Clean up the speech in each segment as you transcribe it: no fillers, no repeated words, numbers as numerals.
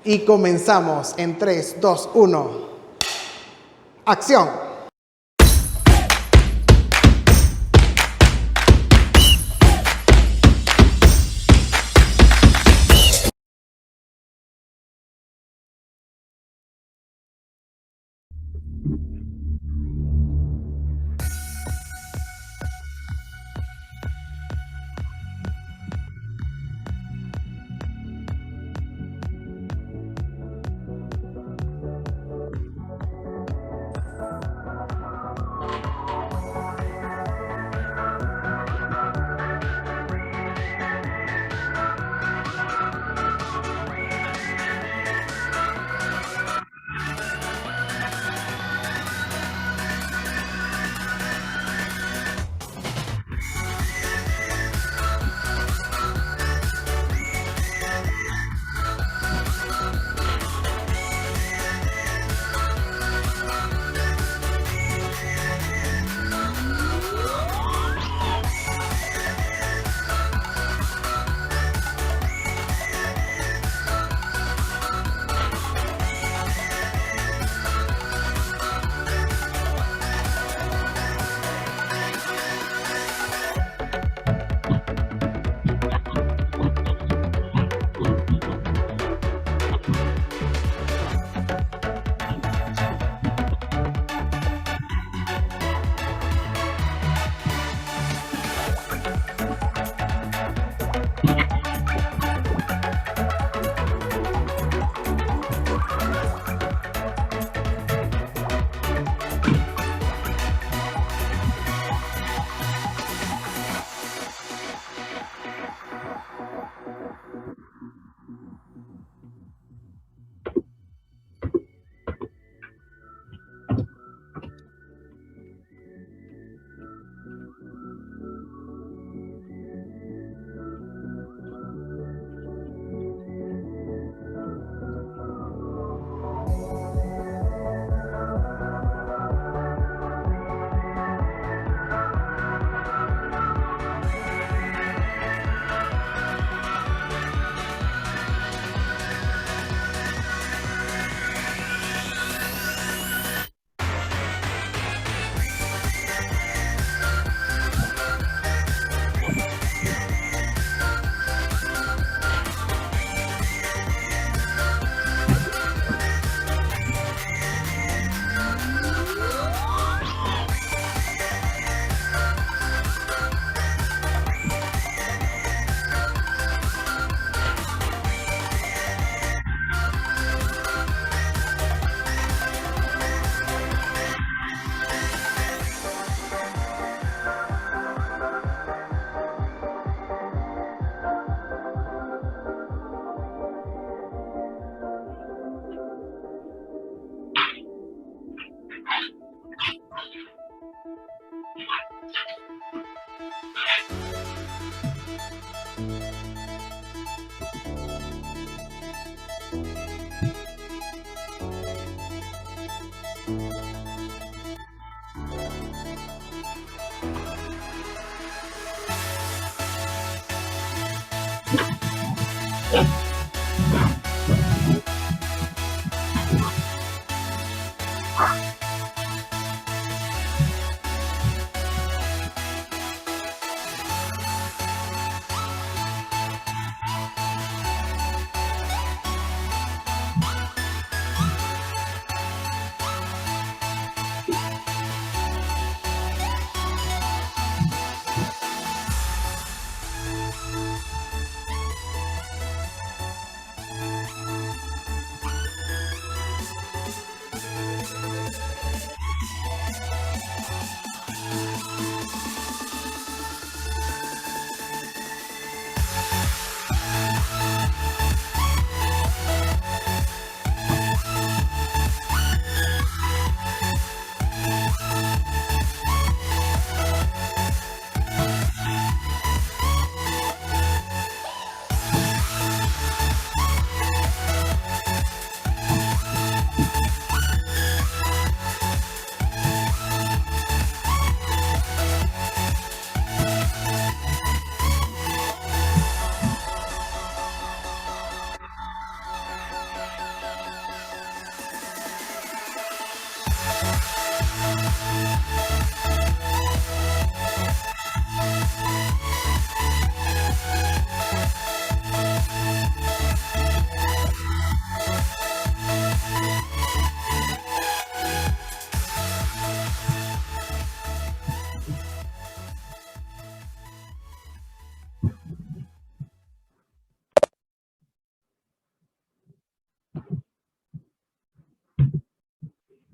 Y comenzamos en 3, 2, 1. ¡Acción!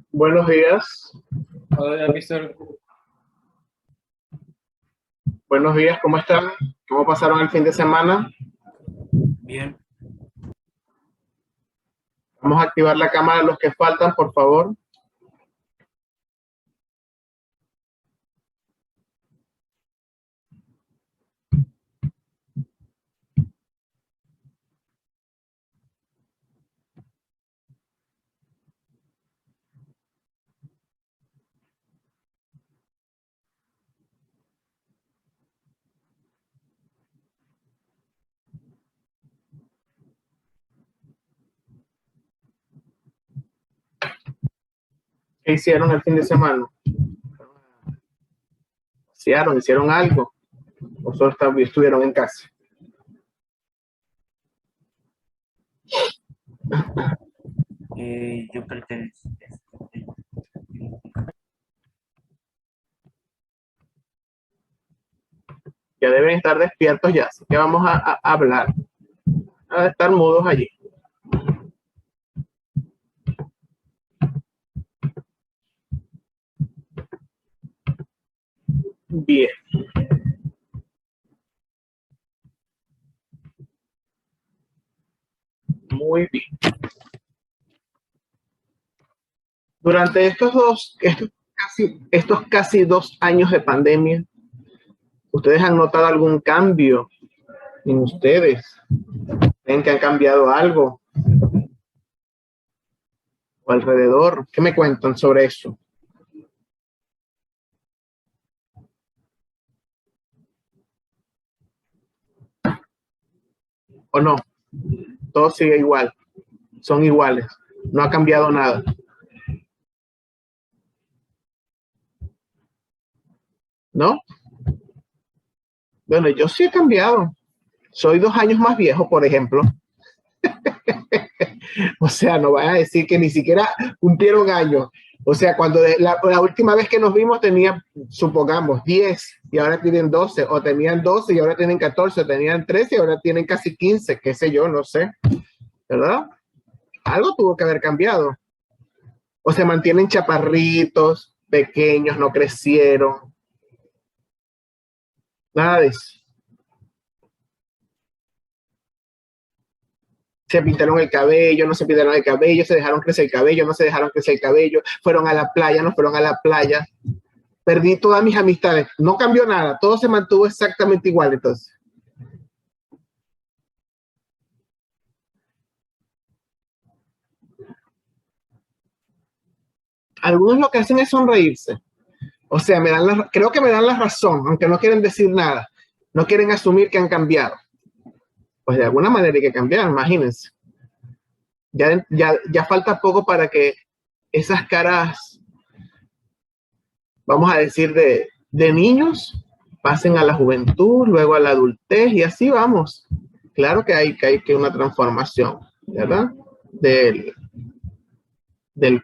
Buenos días. Hola, mister. Buenos días, ¿cómo están? ¿Cómo pasaron el fin de semana? Bien. Vamos a activar la cámara los que faltan, por favor. ¿Qué hicieron el fin de semana? ¿Hicieron algo? ¿O solo estuvieron en casa? Yo pertenezco. Ya deben estar despiertos ya, así que vamos a hablar. A estar mudos allí. Bien. Muy bien. Durante estos casi 2 años de pandemia, ¿ustedes han notado algún cambio en ustedes? ¿Ven que han cambiado algo o alrededor? ¿Qué me cuentan sobre eso? ¿O no? Todo sigue igual. Son iguales. No ha cambiado nada. ¿No? Bueno, yo sí he cambiado. Soy 2 años más viejo, por ejemplo. O sea, no vaya a decir que ni siquiera cumplieron años. O sea, cuando la última vez que nos vimos tenía, supongamos, 10 y ahora tienen 12, o tenían 12 y ahora tienen 14, o tenían 13 y ahora tienen casi 15, qué sé yo, no sé. ¿Verdad? Algo tuvo que haber cambiado. O se mantienen chaparritos, pequeños, no crecieron. Nada de eso. Se pintaron el cabello, no se pintaron el cabello, se dejaron crecer el cabello, no se dejaron crecer el cabello, fueron a la playa, no fueron a la playa. Perdí todas mis amistades, no cambió nada, todo se mantuvo exactamente igual entonces. Algunos lo que hacen es sonreírse. O sea, creo que me dan la razón, aunque no quieren decir nada. No quieren asumir que han cambiado. Pues de alguna manera hay que cambiar, imagínense. Ya falta poco para que esas caras, vamos a decir, de niños pasen a la juventud, luego a la adultez y así vamos. Claro que hay que una transformación, ¿verdad? Del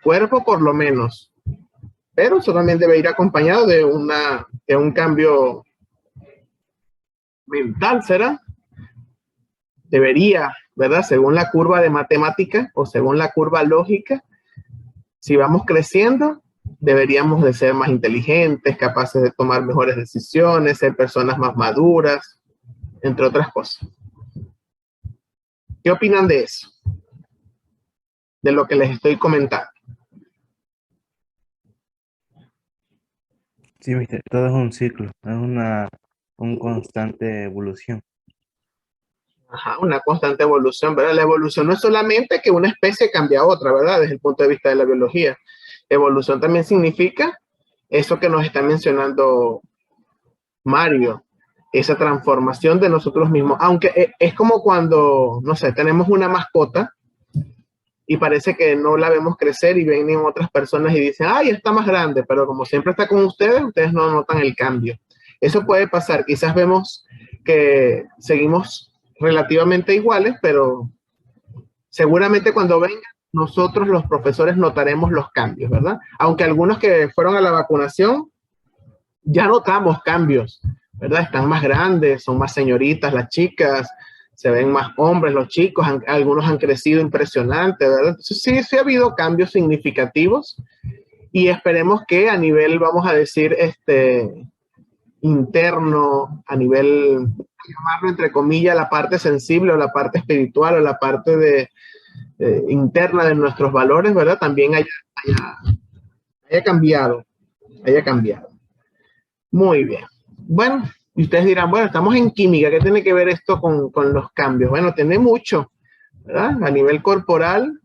cuerpo por lo menos, pero eso también debe ir acompañado de un cambio mental, ¿será? Debería, ¿verdad? Según la curva de matemática o según la curva lógica, si vamos creciendo, deberíamos de ser más inteligentes, capaces de tomar mejores decisiones, ser personas más maduras, entre otras cosas. ¿Qué opinan de eso? De lo que les estoy comentando. Sí, mister, todo es un ciclo, es un constante evolución. Ajá, una constante evolución, ¿verdad? La evolución no es solamente que una especie cambia a otra, ¿verdad? Desde el punto de vista de la biología. Evolución también significa eso que nos está mencionando Mario, esa transformación de nosotros mismos. Aunque es como cuando, no sé, tenemos una mascota y parece que no la vemos crecer y vienen otras personas y dicen, ay, está más grande, pero como siempre está con ustedes, ustedes no notan el cambio. Eso puede pasar, quizás vemos que seguimos relativamente iguales, pero seguramente cuando vengan, nosotros los profesores notaremos los cambios, ¿verdad? Aunque algunos que fueron a la vacunación, ya notamos cambios, ¿verdad? Están más grandes, son más señoritas las chicas, se ven más hombres los chicos, algunos han crecido impresionante, ¿verdad? Entonces sí ha habido cambios significativos y esperemos que a nivel, vamos a decir, interno, a nivel, llamarlo entre comillas, la parte sensible o la parte espiritual o la parte interna de nuestros valores, ¿verdad? También haya cambiado, haya cambiado. Muy bien. Bueno, y ustedes dirán, bueno, estamos en química, ¿qué tiene que ver esto con los cambios? Bueno, tiene mucho, ¿verdad? A nivel corporal,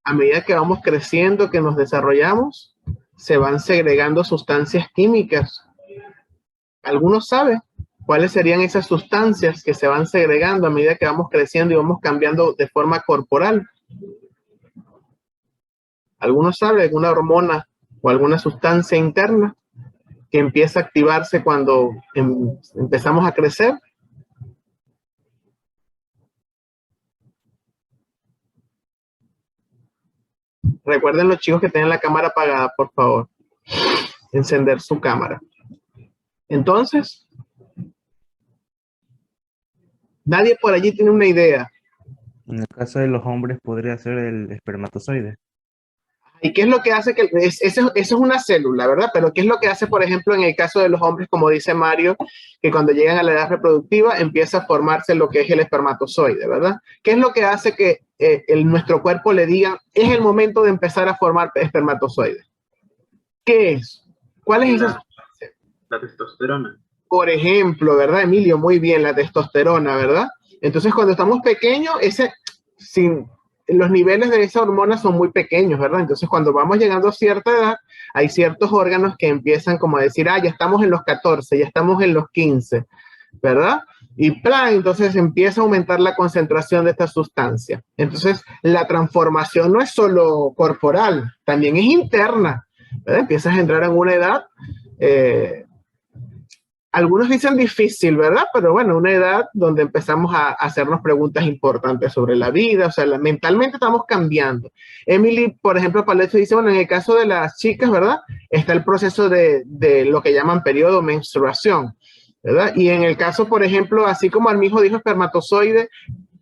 a medida que vamos creciendo, que nos desarrollamos, se van segregando sustancias químicas. ¿Algunos saben cuáles serían esas sustancias que se van segregando a medida que vamos creciendo y vamos cambiando de forma corporal? ¿Algunos saben alguna hormona o alguna sustancia interna que empieza a activarse cuando empezamos a crecer? Recuerden los chicos que tienen la cámara apagada, por favor, encender su cámara. Entonces, nadie por allí tiene una idea. En el caso de los hombres podría ser el espermatozoide. ¿Y qué es lo que hace que eso es una célula, ¿verdad? Pero ¿qué es lo que hace, por ejemplo, en el caso de los hombres, como dice Mario, que cuando llegan a la edad reproductiva empieza a formarse lo que es el espermatozoide, ¿verdad? ¿Qué es lo que hace que nuestro cuerpo le diga, es el momento de empezar a formar espermatozoide? ¿Qué es? ¿Cuál es esa sustancia? La testosterona. Por ejemplo, ¿verdad, Emilio? Muy bien, la testosterona, ¿verdad? Entonces, cuando estamos pequeños, los niveles de esa hormona son muy pequeños, ¿verdad? Entonces, cuando vamos llegando a cierta edad, hay ciertos órganos que empiezan como a decir, ya estamos en los 14, ya estamos en los 15, ¿verdad? Y plan, entonces empieza a aumentar la concentración de esta sustancia. Entonces, la transformación no es solo corporal, también es interna, ¿verdad? Empiezas a entrar en una edad, algunos dicen difícil, ¿verdad? Pero bueno, una edad donde empezamos a hacernos preguntas importantes sobre la vida, o sea, mentalmente estamos cambiando. Emily, por ejemplo, Paleto dice, bueno, en el caso de las chicas, ¿verdad? Está el proceso de lo que llaman periodo menstruación, ¿verdad? Y en el caso, por ejemplo, así como Armijo dijo espermatozoide,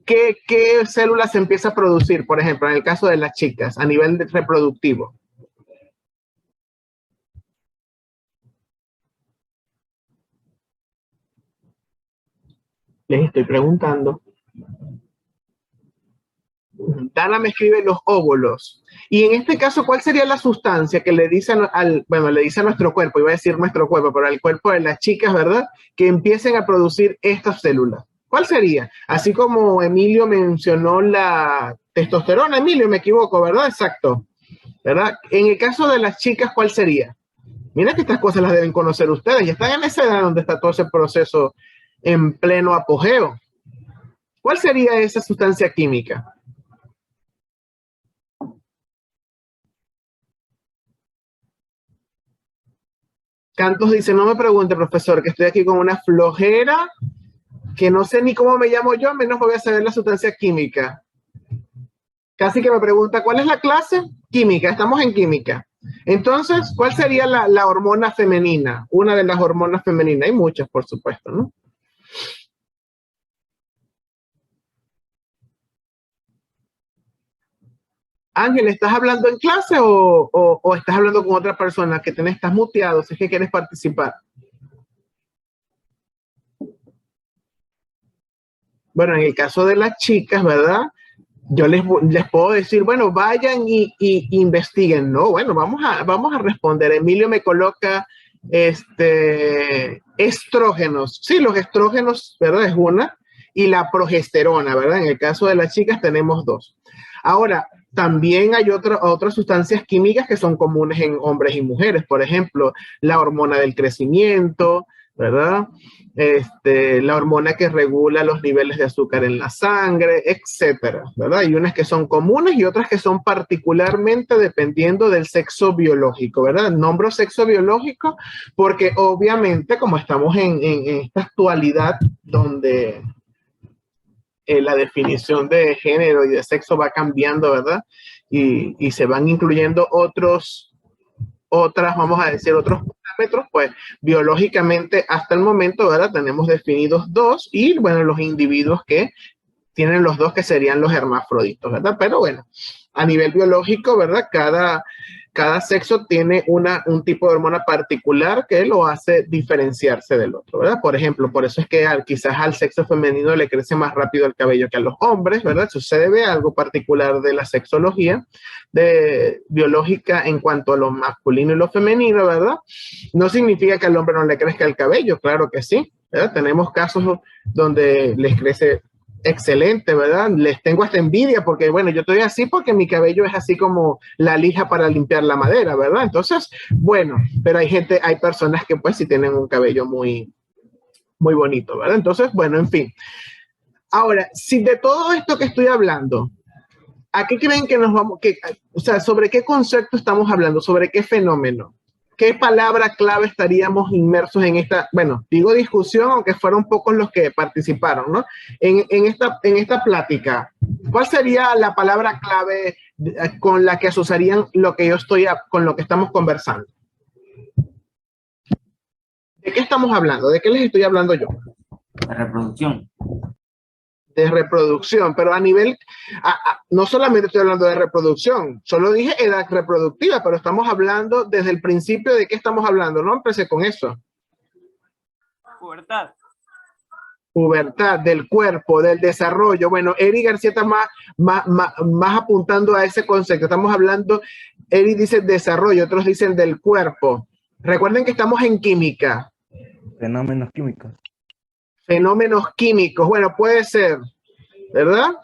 ¿qué células se empieza a producir, por ejemplo, en el caso de las chicas, a nivel reproductivo? Les estoy preguntando. Dana me escribe los óvulos. Y en este caso, ¿cuál sería la sustancia que le dice le dice a nuestro cuerpo, iba a decir nuestro cuerpo, pero al cuerpo de las chicas, ¿verdad? Que empiecen a producir estas células. ¿Cuál sería? Así como Emilio mencionó la testosterona, Emilio, me equivoco, ¿verdad? Exacto. ¿Verdad? En el caso de las chicas, ¿cuál sería? Mira que estas cosas las deben conocer ustedes. Ya están en esa edad donde está todo ese proceso en pleno apogeo. ¿Cuál sería esa sustancia química? Cantos dice, no me pregunte, profesor, que estoy aquí con una flojera, que no sé ni cómo me llamo yo, menos voy a saber la sustancia química. Casi que me pregunta, ¿cuál es la clase? Química, estamos en química. Entonces, ¿cuál sería la hormona femenina? Una de las hormonas femeninas, hay muchas, por supuesto, ¿no? Ángel, ¿estás hablando en clase o estás hablando con otra persona que estás muteado si es que quieres participar? Bueno, en el caso de las chicas, ¿verdad? Yo les puedo decir, bueno, vayan y investiguen. No, bueno, vamos a responder. Emilio me coloca estrógenos. Sí, los estrógenos, ¿verdad? Es una. Y la progesterona, ¿verdad? En el caso de las chicas tenemos dos. Ahora, también hay otras sustancias químicas que son comunes en hombres y mujeres. Por ejemplo, la hormona del crecimiento, ¿verdad? La hormona que regula los niveles de azúcar en la sangre, etcétera, ¿verdad? Hay unas que son comunes y otras que son particularmente dependiendo del sexo biológico, ¿verdad? Nombro sexo biológico porque obviamente como estamos en esta actualidad donde la definición de género y de sexo va cambiando, ¿verdad? Y se van incluyendo vamos a decir, otros parámetros, pues biológicamente hasta el momento, ¿verdad? Tenemos definidos dos y, bueno, los individuos que tienen los dos que serían los hermafroditos, ¿verdad? Pero bueno, a nivel biológico, ¿verdad? Cada sexo tiene un tipo de hormona particular que lo hace diferenciarse del otro, ¿verdad? Por ejemplo, por eso es que quizás al sexo femenino le crece más rápido el cabello que a los hombres, ¿verdad? Eso se debe a algo particular de la sexología biológica en cuanto a lo masculino y lo femenino, ¿verdad? No significa que al hombre no le crezca el cabello, claro que sí, ¿verdad? Tenemos casos donde les crece excelente, ¿verdad? Les tengo hasta envidia porque, bueno, yo estoy así porque mi cabello es así como la lija para limpiar la madera, ¿verdad? Entonces, bueno, pero hay personas que pues sí tienen un cabello muy, muy bonito, ¿verdad? Entonces, bueno, en fin. Ahora, si de todo esto que estoy hablando, ¿a qué creen que nos vamos, o sea, sobre qué concepto estamos hablando, sobre qué fenómeno? ¿Qué palabra clave estaríamos inmersos en esta, bueno, digo discusión, aunque fueron pocos los que participaron, ¿no? En esta plática, ¿cuál sería la palabra clave con la que asociarían lo que con lo que estamos conversando? ¿De qué estamos hablando? ¿De qué les estoy hablando yo? La reproducción. De reproducción, pero a nivel, no solamente estoy hablando de reproducción, solo dije edad reproductiva, pero estamos hablando desde el principio de qué estamos hablando, no empecé con eso. Pubertad. Pubertad, del cuerpo, del desarrollo. Bueno, Eri García está más apuntando a ese concepto. Estamos hablando, Eri dice desarrollo, otros dicen del cuerpo. Recuerden que estamos en química. Fenómenos químicos. Fenómenos químicos, bueno, puede ser, ¿verdad?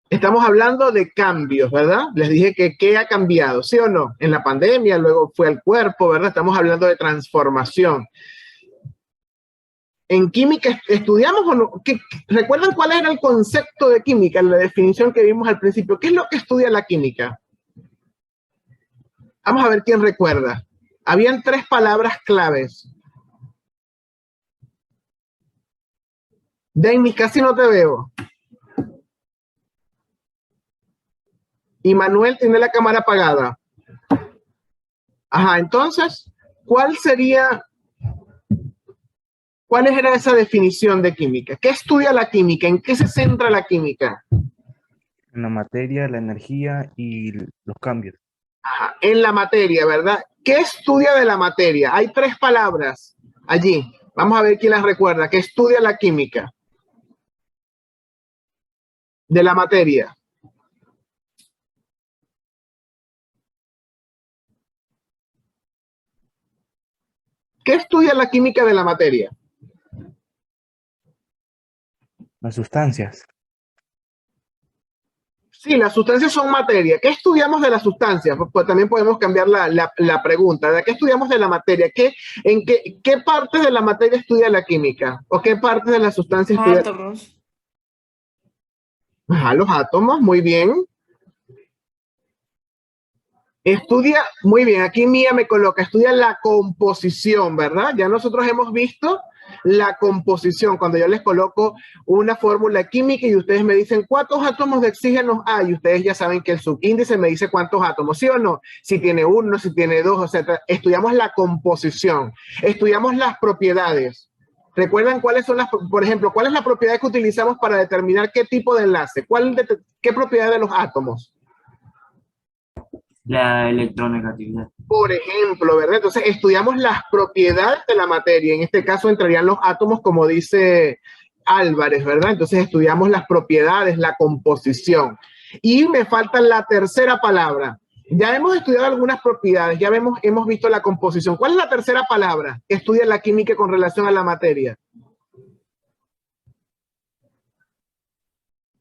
Estamos hablando de cambios, ¿verdad? Les dije que qué ha cambiado, ¿sí o no? En la pandemia, luego fue el cuerpo, ¿verdad? Estamos hablando de transformación. ¿En química estudiamos o no? ¿Recuerdan cuál era el concepto de química, la definición que vimos al principio? ¿Qué es lo que estudia la química? Vamos a ver quién recuerda. Habían 3 palabras claves. Denny, casi no te veo. Y Manuel tiene la cámara apagada. Ajá, entonces, ¿cuál era esa definición de química? ¿Qué estudia la química? ¿En qué se centra la química? En la materia, la energía y los cambios. Ajá, en la materia, ¿verdad? ¿Qué estudia de la materia? Hay 3 palabras allí. Vamos a ver quién las recuerda. ¿Qué estudia la química? De la materia. ¿Qué estudia la química de la materia? Las sustancias. Sí, las sustancias son materia. ¿Qué estudiamos de las sustancias? Pues también podemos cambiar la pregunta. ¿De qué estudiamos de la materia? ¿Qué parte de la materia estudia la química? ¿O qué parte de la sustancia estudia? Átomos. Ajá, los átomos, muy bien. Estudia, muy bien, aquí Mía me coloca, estudia la composición, ¿verdad? Ya nosotros hemos visto la composición, cuando yo les coloco una fórmula química y ustedes me dicen cuántos átomos de oxígeno hay, y ustedes ya saben que el subíndice me dice cuántos átomos, ¿sí o no? Si tiene 1, si tiene 2, o sea, estudiamos la composición, estudiamos las propiedades. ¿Recuerdan cuáles son por ejemplo, cuál es la propiedad que utilizamos para determinar qué tipo de enlace? ¿Qué propiedad de los átomos? La electronegatividad. Por ejemplo, ¿verdad? Entonces estudiamos las propiedades de la materia. En este caso entrarían los átomos, como dice Álvarez, ¿verdad? Entonces estudiamos las propiedades, la composición. Y me falta la tercera palabra. Ya hemos estudiado algunas propiedades, ya hemos visto la composición. ¿Cuál es la tercera palabra que estudia la química con relación a la materia?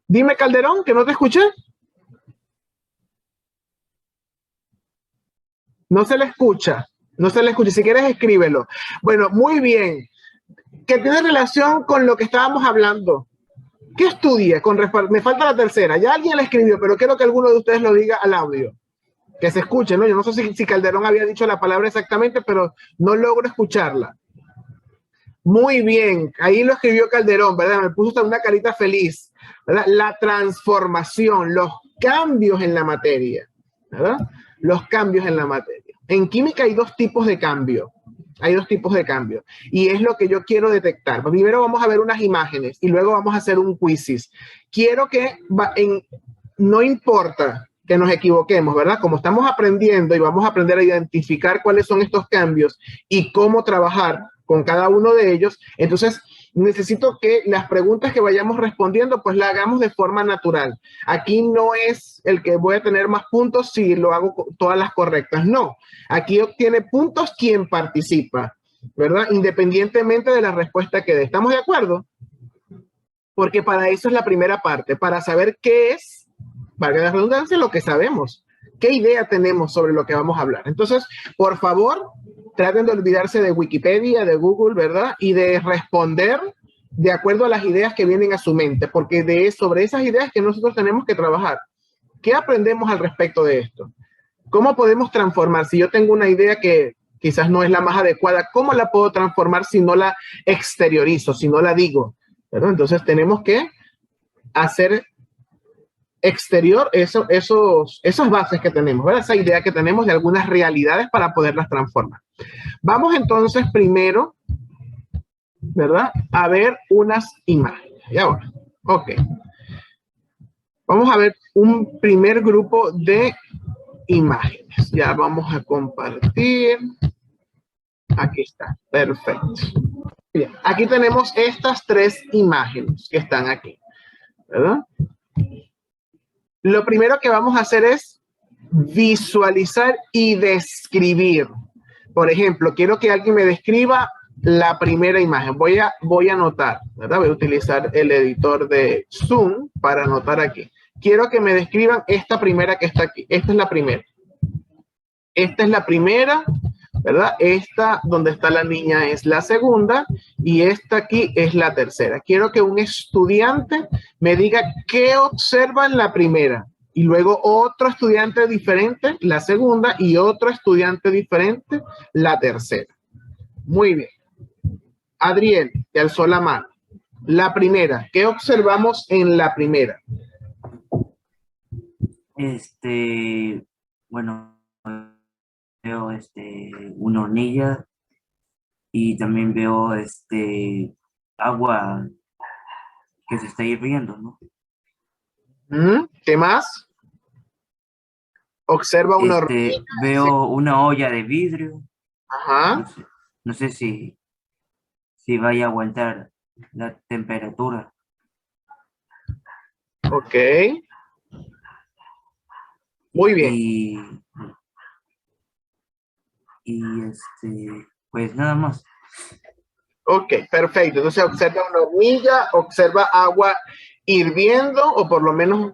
Dime, Calderón, que no te escuché. No se le escucha. No se le escucha. Si quieres, escríbelo. Bueno, muy bien. Que tiene relación con lo que estábamos hablando. ¿Qué estudia? Me falta la tercera. Ya alguien la escribió, pero quiero que alguno de ustedes lo diga al audio. Que se escuche, ¿no? Yo no sé si Calderón había dicho la palabra exactamente, pero no logro escucharla. Muy bien, ahí lo escribió Calderón, ¿verdad? Me puso hasta una carita feliz, ¿verdad? La transformación, los cambios en la materia, ¿verdad? Los cambios en la materia. En química hay dos tipos de cambio. Hay dos tipos de cambio. Y es lo que yo quiero detectar. Primero vamos a ver unas imágenes y luego vamos a hacer un quizzes. Quiero que, no importa que nos equivoquemos, ¿verdad? Como estamos aprendiendo y vamos a aprender a identificar cuáles son estos cambios y cómo trabajar con cada uno de ellos, entonces necesito que las preguntas que vayamos respondiendo, pues las hagamos de forma natural. Aquí no es el que voy a tener más puntos si lo hago todas las correctas, no. Aquí obtiene puntos quien participa, ¿verdad? Independientemente de la respuesta que dé. ¿Estamos de acuerdo? Porque para eso es la primera parte, para saber qué es, valga la redundancia, lo que sabemos. ¿Qué idea tenemos sobre lo que vamos a hablar? Entonces, por favor, traten de olvidarse de Wikipedia, de Google, ¿verdad? Y de responder de acuerdo a las ideas que vienen a su mente, porque sobre esas ideas que nosotros tenemos que trabajar. ¿Qué aprendemos al respecto de esto? ¿Cómo podemos transformar? Si yo tengo una idea que quizás no es la más adecuada, ¿cómo la puedo transformar si no la exteriorizo, si no la digo? ¿Verdad? Entonces tenemos que hacer exterior esas bases que tenemos, ¿verdad? Esa idea que tenemos de algunas realidades para poderlas transformar. Vamos entonces primero, ¿verdad? A ver unas imágenes. Y ahora, ok. Vamos a ver un primer grupo de imágenes. Ya vamos a compartir. Aquí está, perfecto. Bien, aquí tenemos estas tres imágenes que están aquí, ¿verdad? Lo primero que vamos a hacer es visualizar y describir. Por ejemplo, quiero que alguien me describa la primera imagen. Voy a anotar, ¿verdad? Voy a utilizar el editor de Zoom para anotar aquí. Quiero que me describan esta primera que está aquí. Esta es la primera. Esta es la primera, ¿verdad? Esta donde está la niña es la segunda y esta aquí es la tercera. Quiero que un estudiante me diga qué observa en la primera y luego otro estudiante diferente la segunda y otro estudiante diferente la tercera. Muy bien. Adriel, te alzó la mano. La primera, ¿qué observamos en la primera? Bueno, veo una hornilla y también veo agua que se está hirviendo, ¿no? ¿Qué más? Observa una hornilla. Veo una olla de vidrio. Ajá. No sé si vaya a aguantar la temperatura. Ok. Muy bien. Y pues nada más. Ok, perfecto. Entonces observa una hornilla, observa agua hirviendo o por lo menos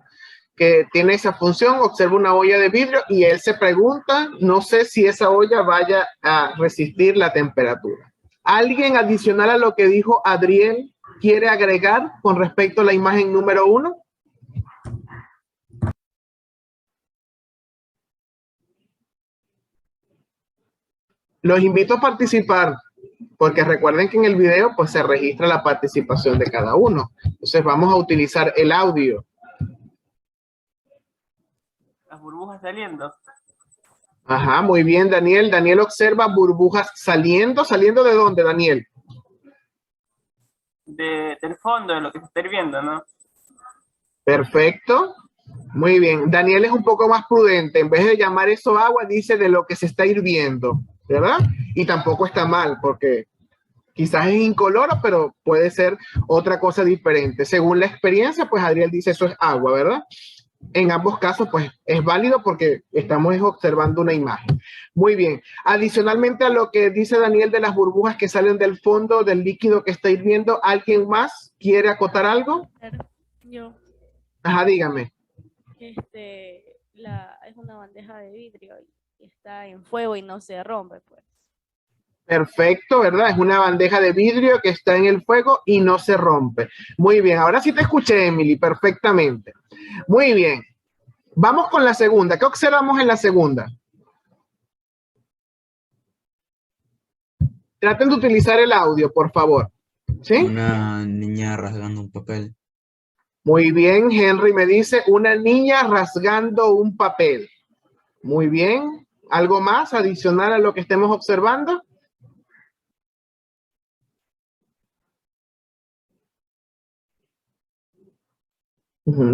que tiene esa función, observa una olla de vidrio y él se pregunta, no sé si esa olla vaya a resistir la temperatura. ¿Alguien adicional a lo que dijo Adriel quiere agregar con respecto a la imagen número 1? Los invito a participar, porque recuerden que en el video pues se registra la participación de cada uno. Entonces vamos a utilizar el audio. Las burbujas saliendo. Ajá, muy bien, Daniel. Daniel observa burbujas saliendo. ¿Saliendo de dónde, Daniel? Del fondo de lo que se está hirviendo, ¿no? Perfecto. Muy bien. Daniel es un poco más prudente. En vez de llamar eso agua, dice de lo que se está hirviendo, ¿verdad? Y tampoco está mal, porque quizás es incoloro, pero puede ser otra cosa diferente. Según la experiencia, pues Adriel dice eso es agua, ¿verdad? En ambos casos, pues es válido porque estamos observando una imagen. Muy bien. Adicionalmente a lo que dice Daniel de las burbujas que salen del fondo del líquido que está hirviendo, ¿alguien más quiere acotar algo? Yo, Ajá, dígame. es una bandeja de vidrio y está en fuego y no se rompe, pues. Perfecto, ¿verdad? Es una bandeja de vidrio que está en el fuego y no se rompe. Muy bien, ahora sí te escuché, Emily, perfectamente. Muy bien. Vamos con la segunda. ¿Qué observamos en la segunda? Traten de utilizar el audio, por favor. ¿Sí? Una niña rasgando un papel. Muy bien, Henry me dice una niña rasgando un papel. Muy bien. ¿Algo más adicional a lo que estemos observando?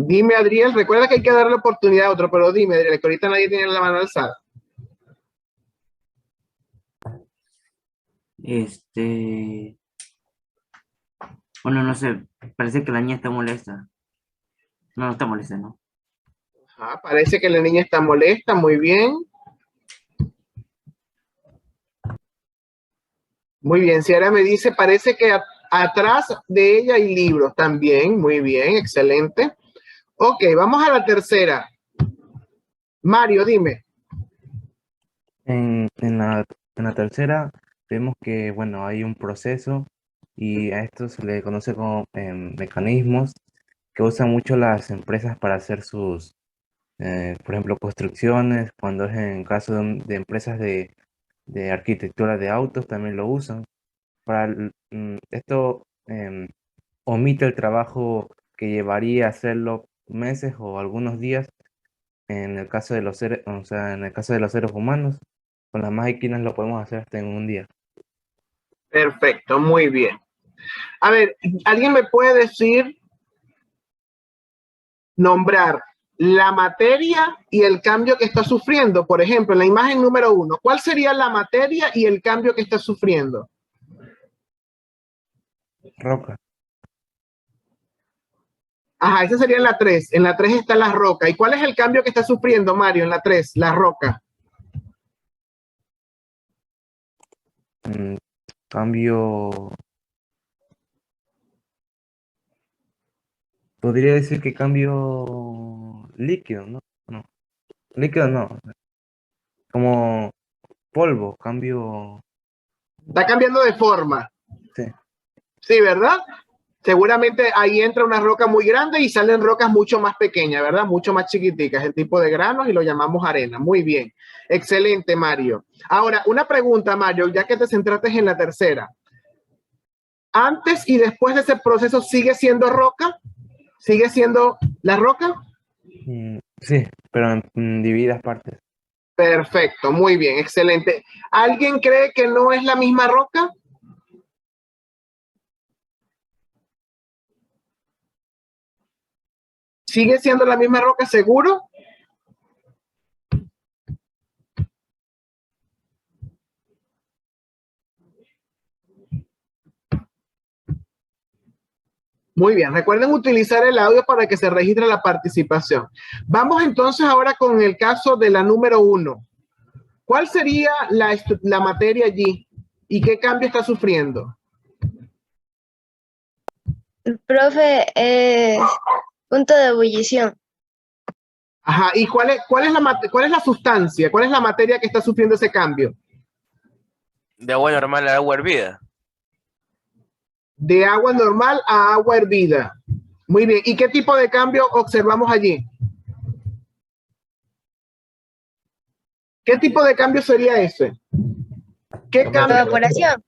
Dime, Adriel, recuerda que hay que darle oportunidad a otro, pero dime, Adriel, que ahorita nadie tiene la mano alzada. Bueno, no sé, parece que la niña está molesta. No, no está molesta, ¿no? Ajá, parece que la niña está molesta, muy bien. Muy bien, Ciara me dice, parece que atrás de ella hay libros también, muy bien, excelente. Ok, vamos a la tercera. Mario, dime. En la tercera vemos que, bueno, hay un proceso y a esto se le conoce como mecanismos que usan mucho las empresas para hacer sus, por ejemplo, construcciones, cuando es en caso de empresas de arquitectura de autos, también lo usan. Esto omite el trabajo que llevaría a hacerlo meses o algunos días en el caso de los seres, o sea, en el caso de los seres humanos. Con las máquinas lo podemos hacer hasta en un día. Perfecto, muy bien. A ver, ¿alguien me puede decir, nombrar la materia y el cambio que está sufriendo? Por ejemplo, en la imagen número 1, ¿cuál sería la materia y el cambio que está sufriendo? Roca. Ajá, esa sería en la 3. En la 3 está la roca. ¿Y cuál es el cambio que está sufriendo, Mario, en la 3? La roca. Mm, Cambio, podría decir que cambio líquido, ¿no? No, líquido no, como polvo, cambio, Está cambiando de forma. sí. Sí, ¿verdad? Seguramente ahí entra una roca muy grande y salen rocas mucho más pequeñas, ¿verdad? Mucho más chiquiticas, el tipo de granos y lo llamamos arena. Muy bien. Excelente, Mario. Ahora, una pregunta, Mario, ya que te centraste en la tercera. ¿Antes y después de ese proceso sigue siendo roca? ¿Sigue siendo la roca? Sí, pero en divididas partes. Perfecto, muy bien, excelente. ¿Alguien cree que no es la misma roca? ¿Sigue siendo la misma roca, seguro? Muy bien, recuerden utilizar el audio para que se registre la participación. Vamos entonces ahora con el caso de la número 1. ¿Cuál sería la materia allí y qué cambio está sufriendo? Profe, es punto de ebullición. Ajá, ¿y cuál es la sustancia? ¿Cuál es la materia que está sufriendo ese cambio? De agua normal a agua hervida. De agua normal a agua hervida. Muy bien, ¿y qué tipo de cambio observamos allí? ¿Qué tipo de cambio sería ese? ¿Qué cambio? Evaporación.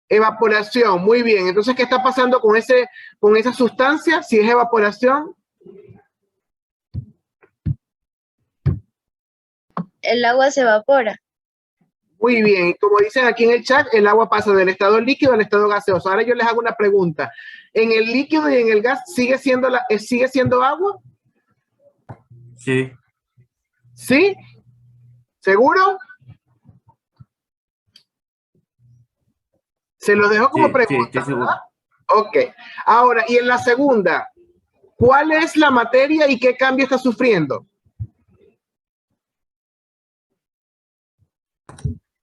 Evaporación, muy bien. Entonces, ¿qué está pasando con esa sustancia? Si es evaporación. El agua se evapora. Muy bien. Como dicen aquí en el chat, el agua pasa del estado líquido al estado gaseoso. Ahora yo les hago una pregunta. ¿En el líquido y en el gas sigue siendo agua? Sí. ¿Sí? ¿Seguro? Se los dejo como Sí, pregunta. estoy seguro. ¿Verdad? Ok. Ahora, y en la segunda, ¿cuál es la materia y qué cambio está sufriendo?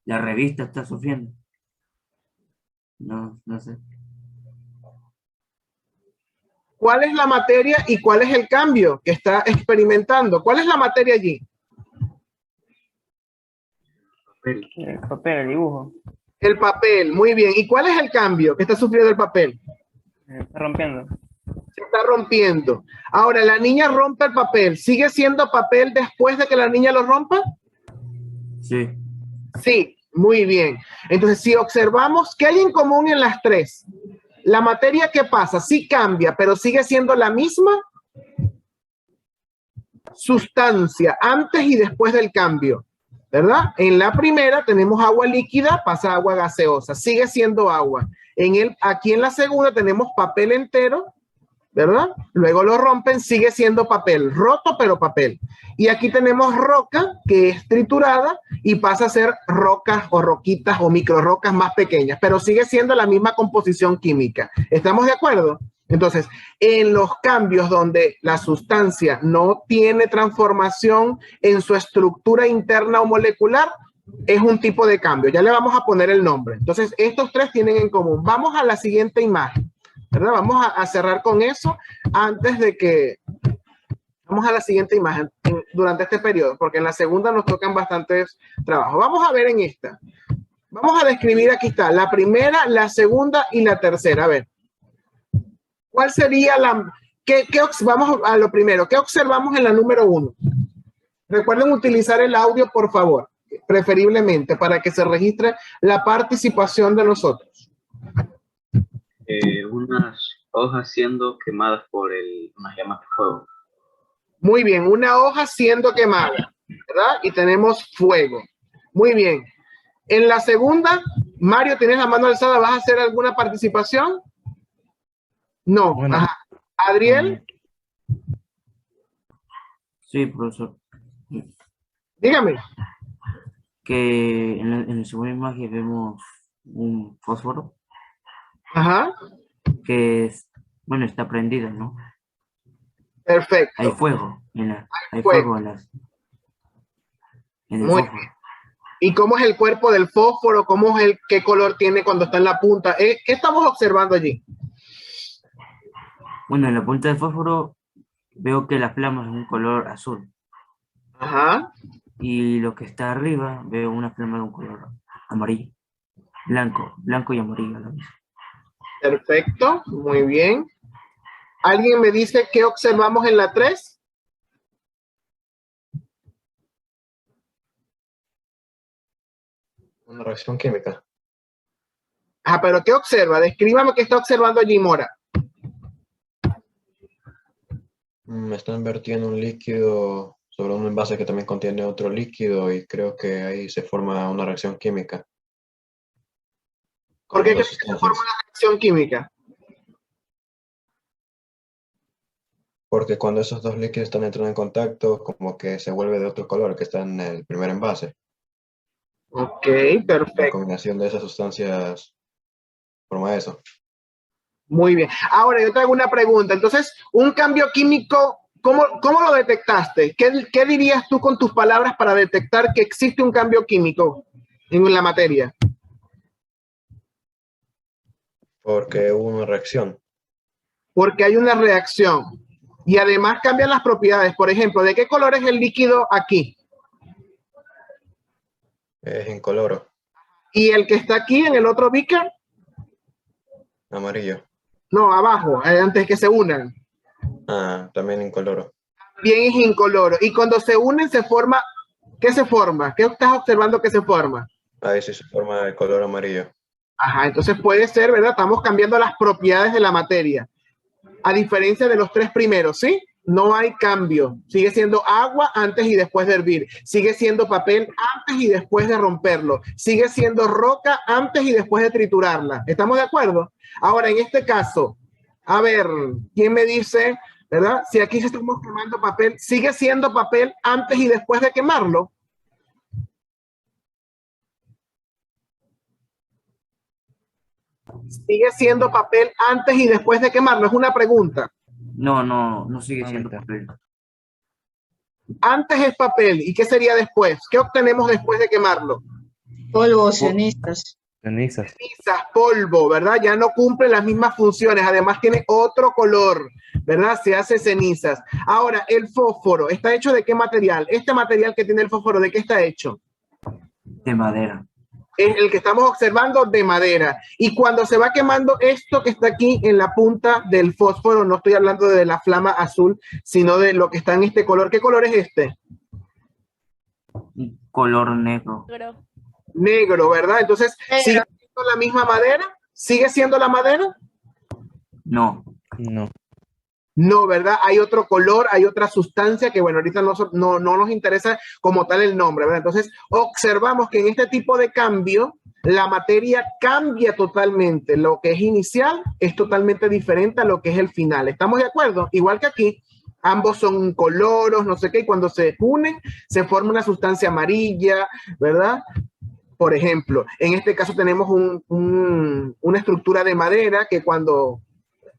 La revista está sufriendo. No, no sé. ¿Cuál es la materia y cuál es el cambio que está experimentando? ¿Cuál es la materia allí? El papel, el dibujo. El papel, muy bien. ¿Y cuál es el cambio que está sufriendo el papel? Está rompiendo. Se está rompiendo. Ahora, la niña rompe el papel. ¿Sigue siendo papel después de que la niña lo rompa? Sí. Sí, muy bien. Entonces, si observamos, ¿qué hay en común en las tres? La materia, ¿qué pasa? Sí cambia, pero sigue siendo la misma sustancia antes y después del cambio, ¿verdad? En la primera tenemos agua líquida, pasa a agua gaseosa, sigue siendo agua. Aquí en la segunda tenemos papel entero, ¿verdad? Luego lo rompen, sigue siendo papel, roto pero papel. Y aquí tenemos roca que es triturada y pasa a ser rocas o roquitas o micro rocas más pequeñas, pero sigue siendo la misma composición química. ¿Estamos de acuerdo? Entonces, en los cambios donde la sustancia no tiene transformación en su estructura interna o molecular, es un tipo de cambio. Ya le vamos a poner el nombre. Entonces, estos tres tienen en común. Vamos a la siguiente imagen, ¿verdad? Vamos a cerrar con eso antes de que... Vamos a la siguiente imagen durante este periodo, porque en la segunda nos tocan bastantes trabajos. Vamos a ver en esta. Vamos a describir, aquí está, la primera, la segunda y la tercera. A ver. ¿Cuál sería la... vamos a lo primero. ¿Qué observamos en la número 1? Recuerden utilizar el audio, por favor, preferiblemente, para que se registre la participación de nosotros. Unas hojas siendo quemadas por unas llamas de fuego. Muy bien, una hoja siendo quemada, ¿verdad? Y tenemos fuego. Muy bien. En la segunda, Mario, ¿tienes la mano alzada? ¿Vas a hacer alguna participación? No. Bueno, Ajá. Adriel, Sí, profesor. dígame. Que en la segunda imagen vemos un fósforo Ajá. que es, bueno, está prendido, ¿no? Perfecto. Hay fuego hay fuego. fuego en el Muy fósforo. bien. ¿Y cómo es el cuerpo del fósforo? ¿Cómo es qué color tiene cuando está en la punta? ¿Qué estamos observando allí? Bueno, en la punta del fósforo veo que la flama es un color azul. Ajá. Y lo que está arriba veo una flama de un color amarillo. Blanco y amarillo a la vez. Perfecto. Muy bien. ¿Alguien me dice qué observamos en la 3? Una reacción química. Ah, pero ¿qué observa? Descríbame qué está observando allí, Mora. Están vertiendo un líquido sobre un envase que también contiene otro líquido y creo que ahí se forma una reacción química. ¿Por qué Las crees que se forma una reacción química? Porque cuando esos dos líquidos están entrando en contacto, como que se vuelve de otro color que está en el primer envase. Ok, La perfecto. combinación de esas sustancias forma eso. Muy bien. Ahora, yo te hago una pregunta. Entonces, un cambio químico, ¿cómo lo detectaste? ¿Qué dirías tú con tus palabras para detectar que existe un cambio químico en la materia? Porque hubo una reacción. Porque hay una reacción. Y además cambian las propiedades. Por ejemplo, ¿de qué color es el líquido aquí? Es incoloro, ¿Y el que está aquí en el otro beaker? amarillo. No, abajo, antes que se unan. Ah, también incoloro. Bien es incoloro. Y cuando se unen se forma, ¿qué se forma? ¿Qué estás observando que se forma? Ahí sí se forma el color amarillo. Ajá, entonces puede ser, ¿verdad? Estamos cambiando las propiedades de la materia. A diferencia de los tres primeros, ¿sí? No hay cambio. Sigue siendo agua antes y después de hervir. Sigue siendo papel antes y después de romperlo. Sigue siendo roca antes y después de triturarla. ¿Estamos de acuerdo? Ahora, en este caso, a ver, ¿quién me dice, verdad? Si aquí estamos quemando papel, ¿sigue siendo papel antes y después de quemarlo? ¿Sigue siendo papel antes y después de quemarlo? Es una pregunta. No sigue siendo papel. Antes es papel. ¿Y qué sería después? ¿Qué obtenemos después de quemarlo? Polvo, cenizas. Cenizas. Cenizas, polvo, ¿verdad? Ya no cumple las mismas funciones. Además tiene otro color, ¿verdad? Se hace cenizas. Ahora, el fósforo, ¿está hecho de qué material? Este material que tiene el fósforo, ¿de qué está hecho? De madera. Es el que estamos observando de madera. Y cuando se va quemando esto que está aquí en la punta del fósforo, no estoy hablando de la flama azul, sino de lo que está en este color. ¿Qué color es este? Color negro. Negro, ¿verdad? Entonces, Negro. ¿sigue siendo la misma madera? ¿Sigue siendo la madera? No. No. No, ¿verdad? Hay otro color, hay otra sustancia que, bueno, ahorita no nos interesa como tal el nombre, ¿verdad? Entonces, observamos que en este tipo de cambio, la materia cambia totalmente. Lo que es inicial es totalmente diferente a lo que es el final. ¿Estamos de acuerdo? Igual que aquí, ambos son coloros, no sé qué, y cuando se unen, se forma una sustancia amarilla, ¿verdad? Por ejemplo, en este caso tenemos una estructura de madera que cuando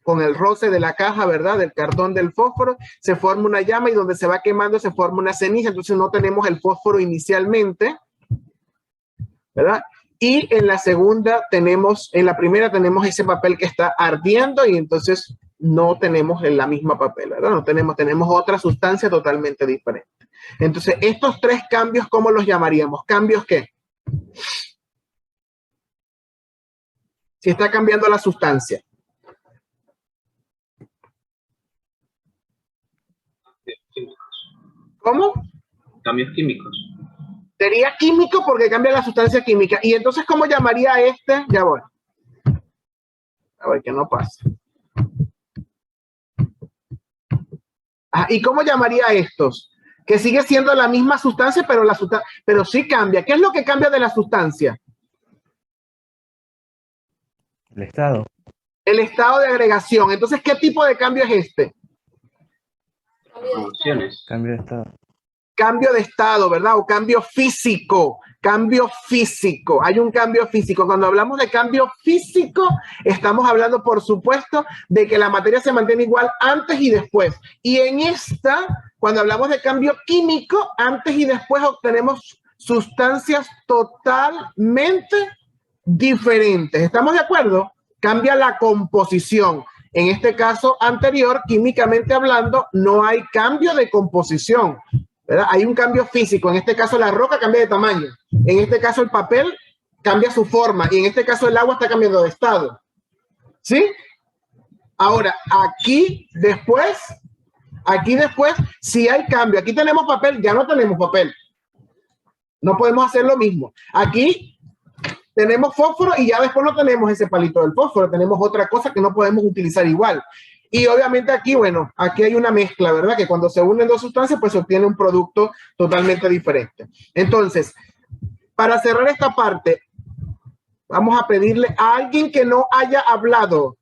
con el roce de la caja, ¿verdad? Del cartón del fósforo, se forma una llama y donde se va quemando se forma una ceniza, entonces no tenemos el fósforo inicialmente, ¿verdad? Y en la segunda en la primera tenemos ese papel que está ardiendo y entonces no tenemos la misma papel, ¿verdad? No tenemos otra sustancia totalmente diferente. Entonces, estos tres cambios, ¿cómo los llamaríamos? ¿Cambios qué? Si está cambiando la sustancia. ¿Cómo? Cambios químicos. Sería químico porque cambia la sustancia química. Y entonces, ¿cómo llamaría a este? Ya voy. A ver, que no pasa. ¿Y cómo llamaría a estos? Que sigue siendo la misma sustancia, pero sí cambia. ¿Qué es lo que cambia de la sustancia? El estado. El estado de agregación. Entonces, ¿qué tipo de cambio es este? Revoluciones. Cambio de estado. Cambio de estado, ¿verdad? O cambio físico. Cambio físico. Hay un cambio físico. Cuando hablamos de cambio físico, estamos hablando, por supuesto, de que la materia se mantiene igual antes y después. Y en esta, cuando hablamos de cambio químico, antes y después obtenemos sustancias totalmente diferentes. ¿Estamos de acuerdo? Cambia la composición. En este caso anterior, químicamente hablando, no hay cambio de composición, ¿verdad? Hay un cambio físico. En este caso la roca cambia de tamaño. En este caso el papel cambia su forma. Y en este caso el agua está cambiando de estado. ¿Sí? Ahora, aquí después, si hay cambio. Aquí tenemos papel, ya no tenemos papel. No podemos hacer lo mismo. Aquí tenemos fósforo y ya después no tenemos ese palito del fósforo, tenemos otra cosa que no podemos utilizar igual. Y obviamente aquí, bueno, aquí hay una mezcla, ¿verdad? Que cuando se unen dos sustancias, pues se obtiene un producto totalmente diferente. Entonces, para cerrar esta parte, vamos a pedirle a alguien que no haya hablado,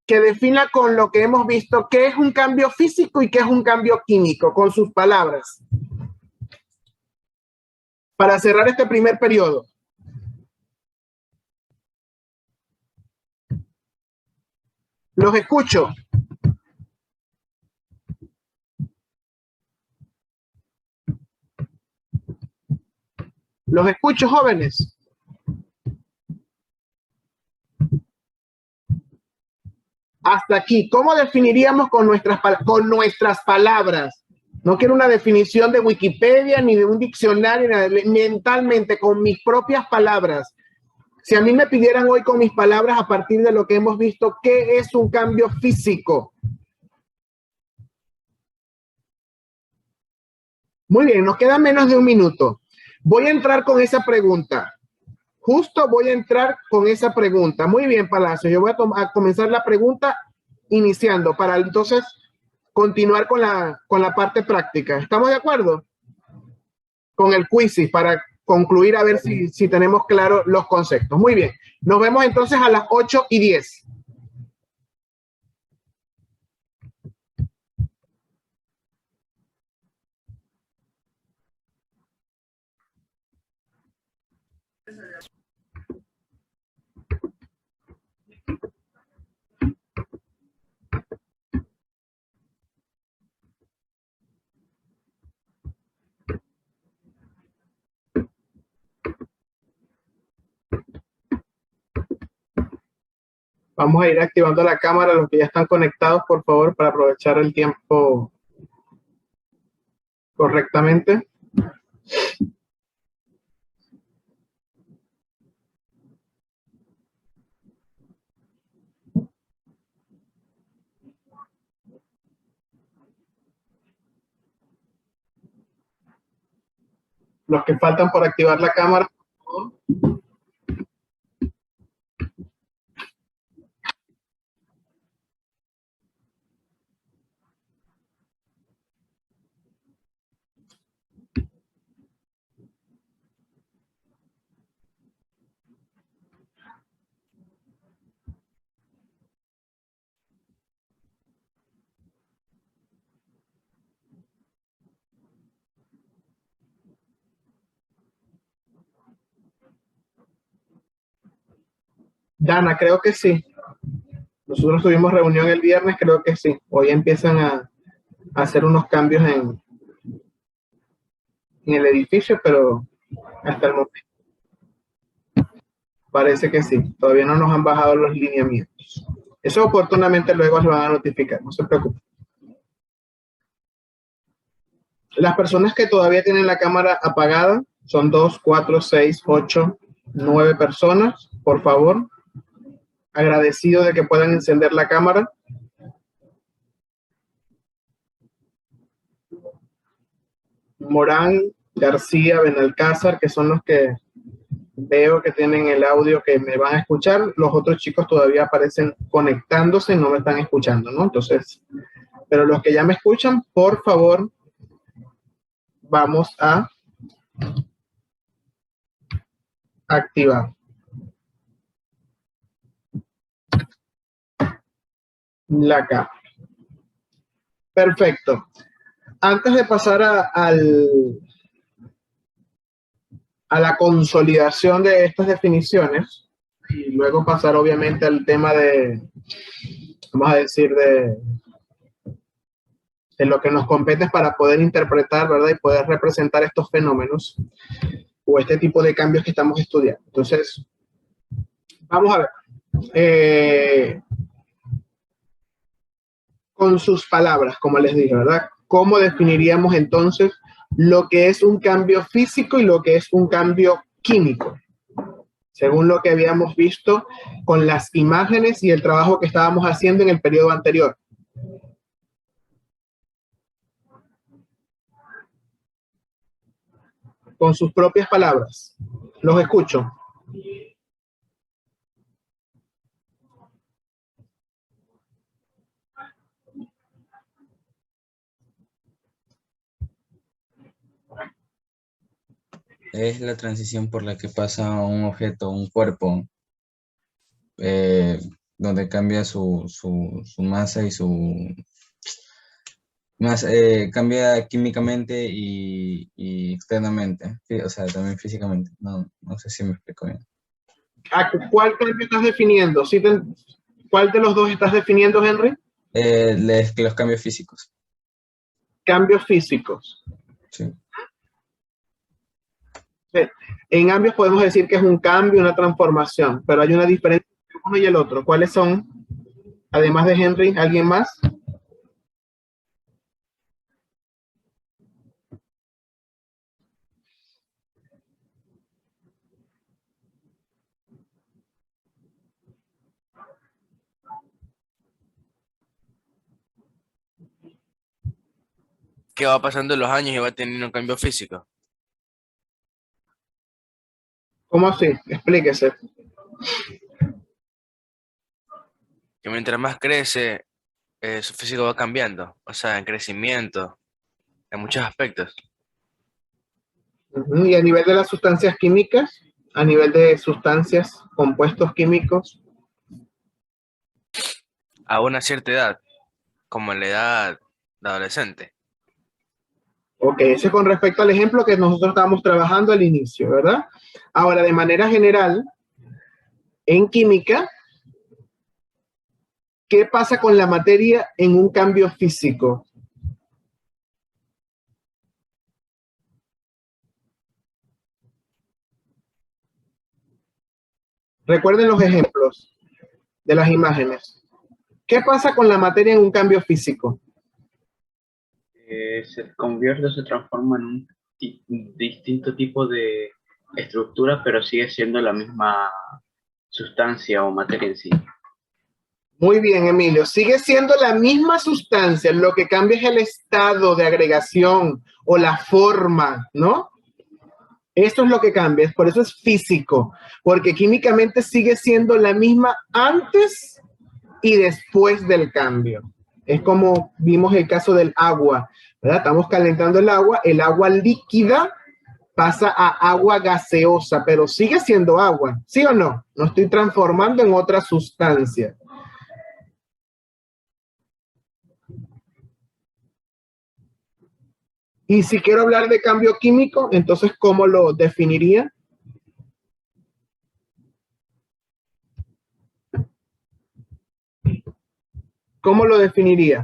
que defina con lo que hemos visto qué es un cambio físico y qué es un cambio químico, con sus palabras. Para cerrar este primer periodo. Los escucho. Los escucho, jóvenes. Hasta aquí. ¿Cómo definiríamos con nuestras palabras? No quiero una definición de Wikipedia ni de un diccionario, mentalmente, con mis propias palabras. Si a mí me pidieran hoy con mis palabras, a partir de lo que hemos visto, ¿qué es un cambio físico? Muy bien, nos queda menos de un minuto. Voy a entrar con esa pregunta. Justo voy a entrar con esa pregunta. Muy bien, Palacio. Yo voy a comenzar la pregunta iniciando para entonces continuar con la parte práctica. ¿Estamos de acuerdo? Con el quiz para concluir a ver si tenemos claro los conceptos. Muy bien. Nos vemos entonces a las 8:10. Vamos a ir activando la cámara, los que ya están conectados, por favor, para aprovechar el tiempo correctamente. Los que faltan por activar la cámara. Dana, creo que sí. Nosotros tuvimos reunión el viernes, creo que sí. Hoy empiezan a hacer unos cambios en el edificio, pero hasta el momento parece que sí. Todavía no nos han bajado los lineamientos. Eso oportunamente luego lo van a notificar, no se preocupen. Las personas que todavía tienen la cámara apagada son 2, 4, 6, 8, 9 personas. Por favor, agradecido de que puedan encender la cámara. Morán, García, Benalcázar, que son los que veo que tienen el audio que me van a escuchar. Los otros chicos todavía aparecen conectándose y no me están escuchando, ¿no? Entonces, pero los que ya me escuchan, por favor, vamos a activar la cámara. Perfecto. Antes de pasar a la consolidación de estas definiciones y luego pasar obviamente al tema de, vamos a decir, de lo que nos compete para poder interpretar, ¿verdad? Y poder representar estos fenómenos o este tipo de cambios que estamos estudiando. Entonces, vamos a ver. Con sus palabras, como les dije, ¿verdad? ¿Cómo definiríamos entonces lo que es un cambio físico y lo que es un cambio químico? Según lo que habíamos visto con las imágenes y el trabajo que estábamos haciendo en el periodo anterior. Con sus propias palabras. Los escucho. Es la transición por la que pasa un objeto, un cuerpo, donde cambia su masa y cambia químicamente y externamente, o sea, también físicamente. No sé si me explico bien. ¿Cuál cambio estás definiendo? ¿Cuál de los dos estás definiendo, Henry? Los cambios físicos. Cambios físicos. Sí. En ambos podemos decir que es un cambio, una transformación, pero hay una diferencia entre uno y el otro. ¿Cuáles son? Además de Henry, ¿alguien más? Que va pasando los años y va teniendo un cambio físico. ¿Cómo así? Explíquese. Que mientras más crece, su físico va cambiando. O sea, en crecimiento, en muchos aspectos. Y a nivel de las sustancias químicas, a nivel de sustancias, compuestos químicos. A una cierta edad, como en la edad de adolescente. Ok, eso con respecto al ejemplo que nosotros estábamos trabajando al inicio, ¿verdad? Ahora, de manera general, en química, ¿qué pasa con la materia en un cambio físico? Recuerden los ejemplos de las imágenes. ¿Qué pasa con la materia en un cambio físico? Se convierte, se transforma en un distinto tipo de estructura, pero sigue siendo la misma sustancia o materia en sí. Muy bien, Emilio. Sigue siendo la misma sustancia, lo que cambia es el estado de agregación o la forma, ¿no? Esto es lo que cambia, por eso es físico, porque químicamente sigue siendo la misma antes y después del cambio. Es como vimos el caso del agua, ¿verdad? Estamos calentando el agua líquida pasa a agua gaseosa, pero sigue siendo agua, ¿sí o no? No estoy transformando en otra sustancia. Y si quiero hablar de cambio químico, entonces, ¿cómo lo definiría? ¿Cómo lo definiría?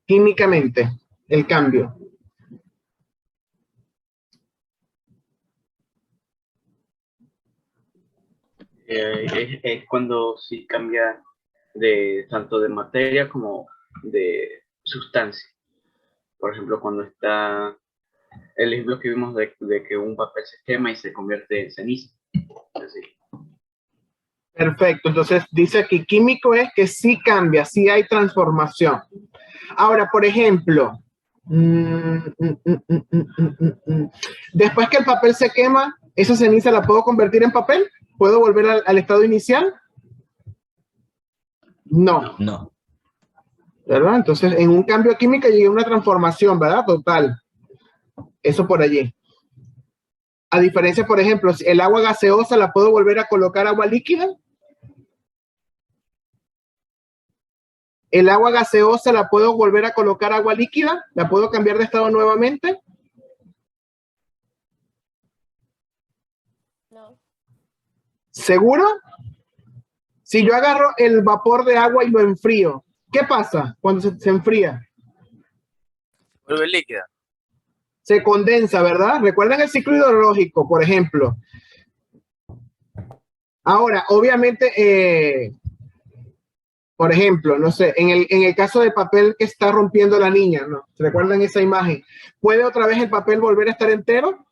Químicamente, el cambio. Es cuando sí cambia de tanto de materia como de sustancia. Por ejemplo, cuando está el ejemplo que vimos de que un papel se quema y se convierte en ceniza. Así. Perfecto, entonces dice aquí químico es que sí cambia, sí hay transformación. Ahora, por ejemplo, después que el papel se quema, ¿esa ceniza la puedo convertir en papel? ¿Puedo volver al estado inicial? No. No. ¿Verdad? Entonces, en un cambio químico llega una transformación, ¿verdad? Total. Eso por allí. A diferencia, por ejemplo, si el agua gaseosa la puedo volver a colocar agua líquida. El agua gaseosa la puedo volver a colocar agua líquida. La puedo cambiar de estado nuevamente. No. ¿Seguro? Si yo agarro el vapor de agua y lo enfrío, ¿qué pasa cuando se enfría? Vuelve líquida. Se condensa, ¿verdad? Recuerden el ciclo hidrológico, por ejemplo. Ahora, obviamente, por ejemplo, no sé, en el caso del papel que está rompiendo la niña, ¿no? ¿Se recuerdan esa imagen? ¿Puede otra vez el papel volver a estar entero?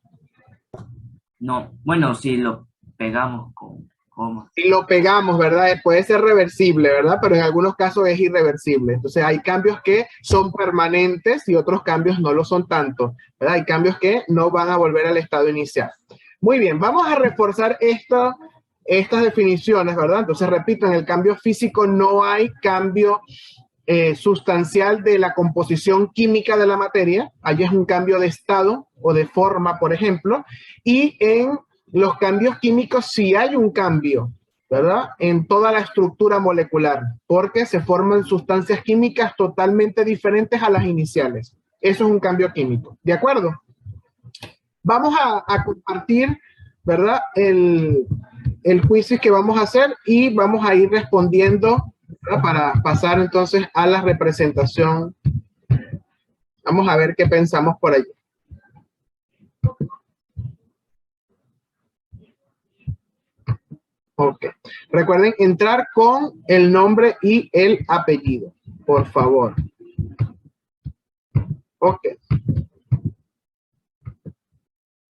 No, bueno, si lo pegamos con goma. Si lo pegamos, ¿verdad? Puede ser reversible, ¿verdad? Pero en algunos casos es irreversible. Entonces hay cambios que son permanentes y otros cambios no lo son tanto, ¿verdad? Hay cambios que no van a volver al estado inicial. Muy bien, vamos a reforzar estas definiciones, ¿verdad? Entonces, repito, en el cambio físico no hay cambio sustancial de la composición química de la materia. Allí es un cambio de estado o de forma, por ejemplo. Y en los cambios químicos sí hay un cambio, ¿verdad? En toda la estructura molecular, porque se forman sustancias químicas totalmente diferentes a las iniciales. Eso es un cambio químico. ¿De acuerdo? Vamos a compartir, ¿verdad? El quiz que vamos a hacer y vamos a ir respondiendo, ¿verdad? Para pasar entonces a la representación. Vamos a ver qué pensamos por allí. Ok. Recuerden entrar con el nombre y el apellido, por favor. Ok.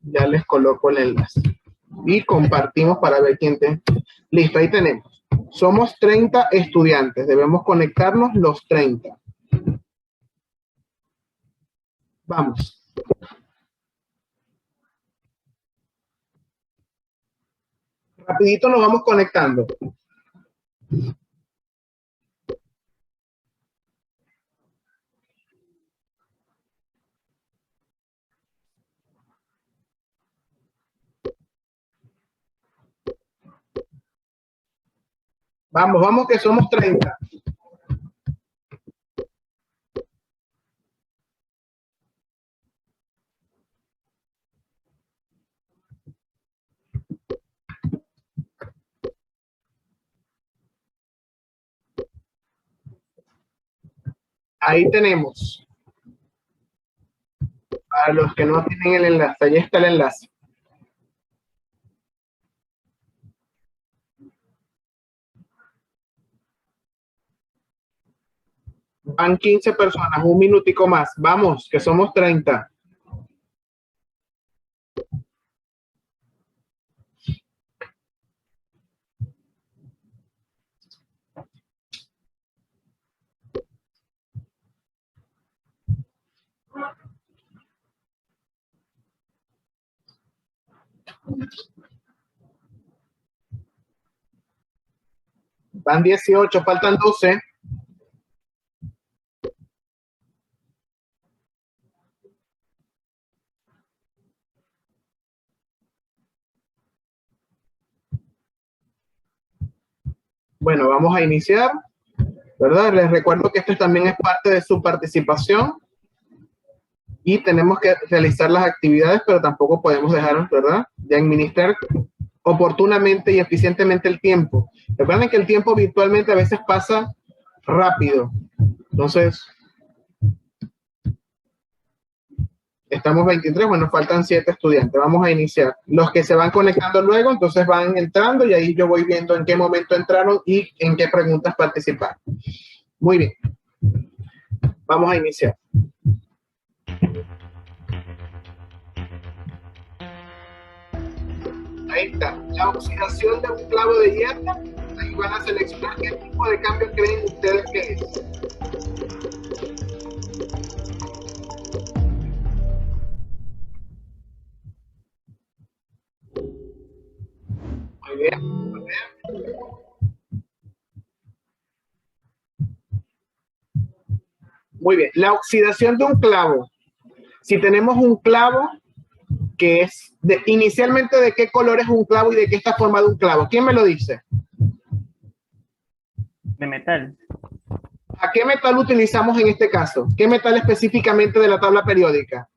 Ya les coloco el enlace. Y compartimos para ver quién te... Listo, ahí tenemos. Somos 30 estudiantes. Debemos conectarnos los 30. Vamos. Rapidito nos vamos conectando. Vamos, vamos que somos 30. Ahí tenemos. Para los que no tienen el enlace, ahí está el enlace. Van 15 personas, un minutico más. Vamos, que somos 30. Van 18, faltan 12. Bueno, vamos a iniciar, ¿verdad? Les recuerdo que esto también es parte de su participación y tenemos que realizar las actividades, pero tampoco podemos dejar, ¿verdad?, de administrar oportunamente y eficientemente el tiempo. Recuerden que el tiempo virtualmente a veces pasa rápido. Entonces, estamos 23, bueno, faltan 7 estudiantes. Vamos a iniciar. Los que se van conectando luego, entonces van entrando y ahí yo voy viendo en qué momento entraron y en qué preguntas participaron. Muy bien. Vamos a iniciar. Ahí está. La oxidación de un clavo de hierro. Ahí van a seleccionar qué tipo de cambio creen ustedes que es. Muy bien, muy bien. Muy bien, la oxidación de un clavo. Si tenemos un clavo que es inicialmente de qué color es un clavo y de qué está formado un clavo. ¿Quién me lo dice? De metal. ¿A qué metal utilizamos en este caso? ¿Qué metal específicamente de la tabla periódica?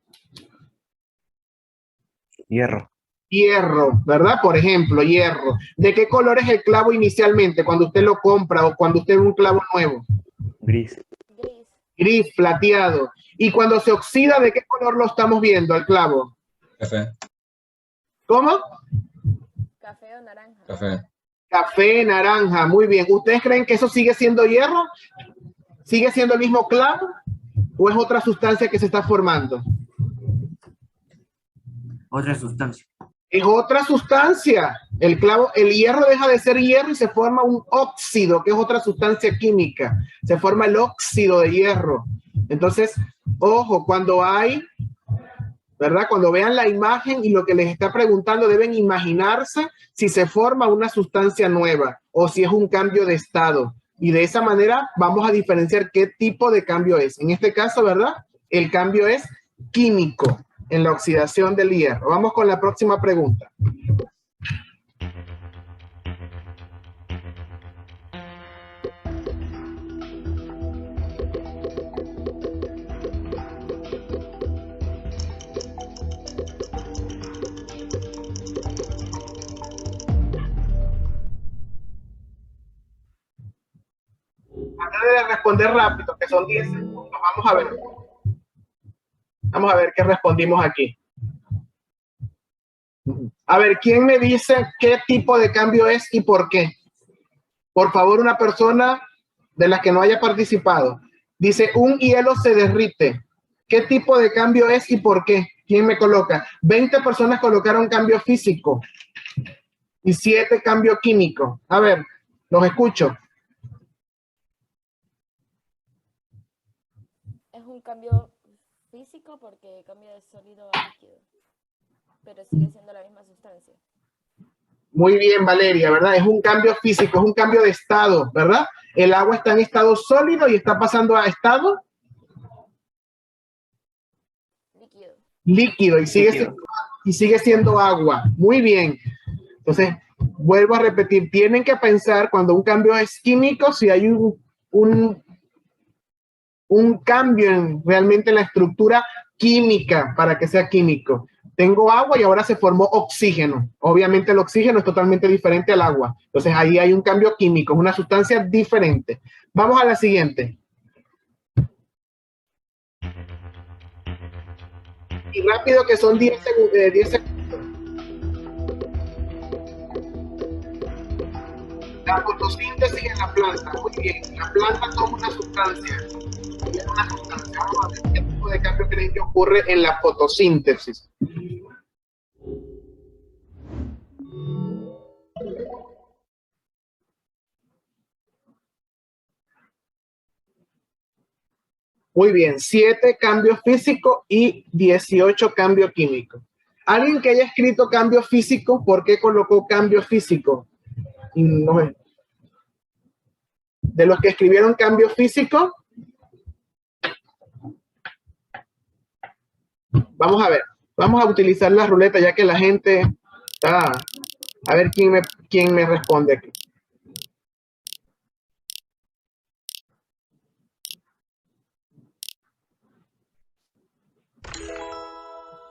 Hierro. Hierro, ¿verdad? Por ejemplo, hierro. ¿De qué color es el clavo inicialmente cuando usted lo compra o cuando usted ve un clavo nuevo? Gris. Gris, plateado. Y cuando se oxida, ¿de qué color lo estamos viendo el clavo? Café. ¿Cómo? Café o naranja. Café. Café, naranja, muy bien. ¿Ustedes creen que eso sigue siendo hierro? ¿Sigue siendo el mismo clavo? ¿O es otra sustancia que se está formando? Otra sustancia. Es otra sustancia. El clavo, el hierro deja de ser hierro y se forma un óxido, que es otra sustancia química. Se forma el óxido de hierro. Entonces, ojo, cuando hay, ¿verdad? Cuando vean la imagen y lo que les está preguntando, deben imaginarse si se forma una sustancia nueva o si es un cambio de estado. Y de esa manera vamos a diferenciar qué tipo de cambio es. En este caso, ¿verdad? El cambio es químico en la oxidación del hierro. Vamos con la próxima pregunta. De responder rápido, que son 10 segundos. Vamos a ver. Vamos a ver qué respondimos aquí. A ver, ¿quién me dice qué tipo de cambio es y por qué? Por favor, una persona de las que no haya participado. Dice, un hielo se derrite. ¿Qué tipo de cambio es y por qué? ¿Quién me coloca? 20 personas colocaron cambio físico y 7 cambio químico. A ver, los escucho. Es un cambio físico porque cambia de sólido a líquido, pero sigue siendo la misma sustancia. Muy bien, Valeria, ¿verdad? Es un cambio físico, es un cambio de estado, ¿verdad? El agua está en estado sólido y está pasando a estado líquido y sigue siendo agua. Muy bien. Entonces, vuelvo a repetir, tienen que pensar cuando un cambio es químico, si hay un cambio realmente en la estructura química para que sea químico. Tengo agua y ahora se formó oxígeno. Obviamente el oxígeno es totalmente diferente al agua. Entonces ahí hay un cambio químico, es una sustancia diferente. Vamos a la siguiente. Y rápido que son 10 segundos. La fotosíntesis en la planta. Muy bien. La planta toma una sustancia. Vamos a ver qué tipo de cambio creen que ocurre en la fotosíntesis. Muy bien, 7 cambios físicos y 18 cambios químicos. ¿Alguien que haya escrito cambio físico? ¿Por qué colocó cambio físico? No. De los que escribieron cambio físico. Vamos a ver. Vamos a utilizar la ruleta ya que la gente está... A ver quién me responde aquí.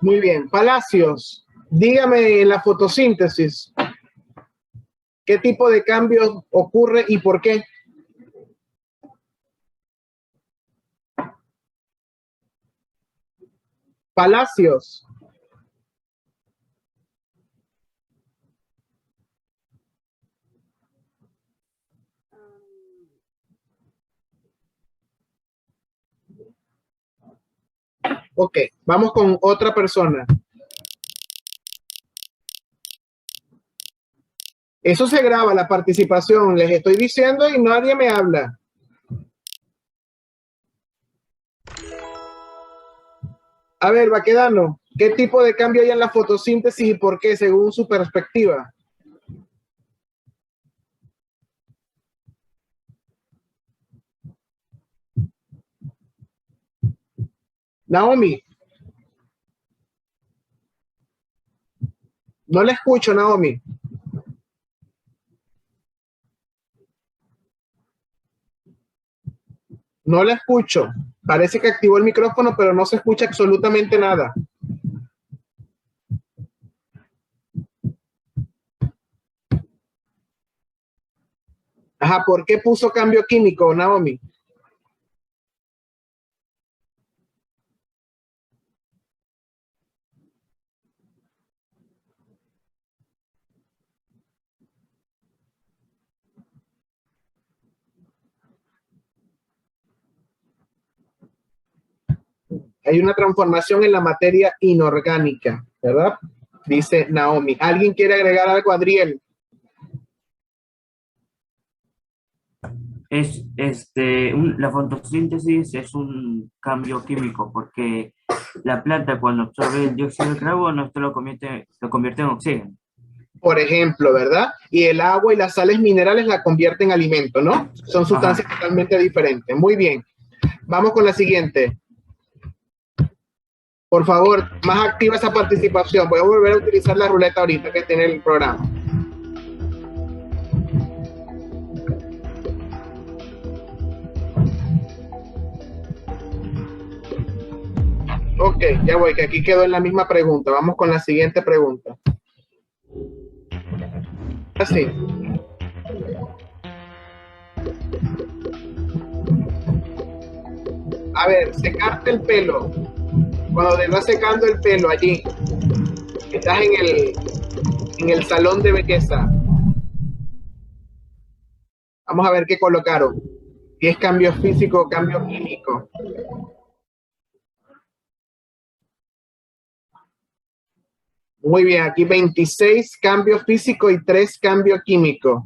Muy bien. Palacios, dígame en la fotosíntesis, ¿qué tipo de cambio ocurre y por qué? Palacios. Ok, vamos con otra persona. Eso se graba, la participación, les estoy diciendo y nadie me habla. A ver, Baquedano, ¿qué tipo de cambio hay en la fotosíntesis y por qué, según su perspectiva? Naomi. No le escucho, Naomi. No la escucho. Parece que activó el micrófono, pero no se escucha absolutamente nada. Ajá, ¿por qué puso cambio químico, Naomi? Hay una transformación en la materia inorgánica, ¿verdad? Dice Naomi. ¿Alguien quiere agregar algo, Adriel? La fotosíntesis es un cambio químico porque la planta cuando absorbe el dióxido de carbono esto lo convierte en oxígeno. Por ejemplo, ¿verdad? Y el agua y las sales minerales la convierten en alimento, ¿no? Son sustancias totalmente diferentes. Muy bien. Vamos con la siguiente. Por favor, más activa esa participación. Voy a volver a utilizar la ruleta ahorita que tiene el programa. Ok, ya voy, que aquí quedó en la misma pregunta. Vamos con la siguiente pregunta. Así. A ver, secarte el pelo. Cuando te vas secando el pelo allí, estás en el salón de belleza. Vamos a ver qué colocaron. Si es cambio físico o cambio químico. Muy bien, aquí 26 cambios físicos y 3 cambios químicos.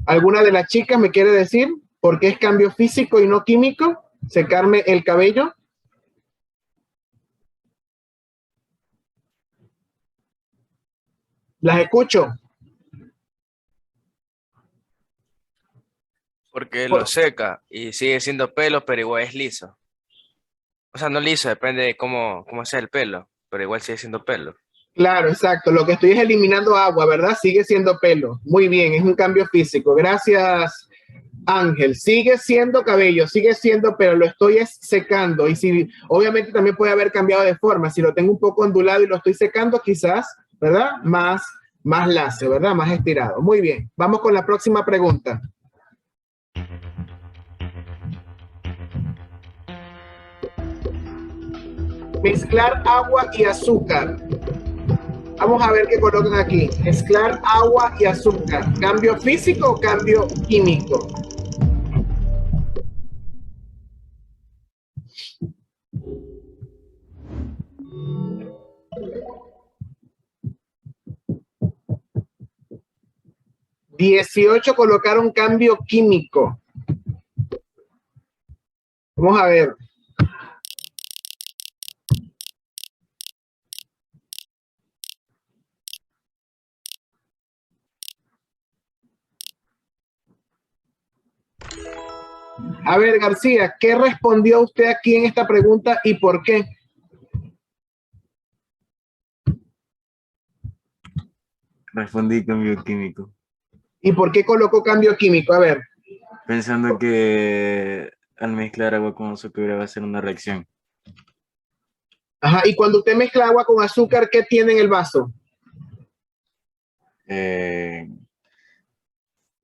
¿Alguna de las chicas me quiere decir por qué es cambio físico y no químico? Secarme el cabello. Las escucho. Porque lo seca y sigue siendo pelo, pero igual es liso. O sea, no liso, depende de cómo sea el pelo, pero igual sigue siendo pelo. Claro, exacto. Lo que estoy es eliminando agua, ¿verdad? Sigue siendo pelo. Muy bien, es un cambio físico. Gracias, Ángel. Sigue siendo cabello, sigue siendo pelo. Lo estoy secando. Y si, obviamente también puede haber cambiado de forma. Si lo tengo un poco ondulado y lo estoy secando, quizás, ¿verdad? Más lacio, ¿verdad? Más estirado. Muy bien. Vamos con la próxima pregunta. Mezclar agua y azúcar. Vamos a ver qué colocan aquí. Mezclar agua y azúcar. ¿Cambio físico o cambio químico? $18 colocaron cambio químico. Vamos a ver. A ver, García, ¿qué respondió usted aquí en esta pregunta y por qué? Respondí cambio químico, ¿Y por qué colocó cambio químico? A ver. pensando que al mezclar agua con azúcar va a ser una reacción. Ajá, y cuando usted mezcla agua con azúcar, ¿qué tiene en el vaso?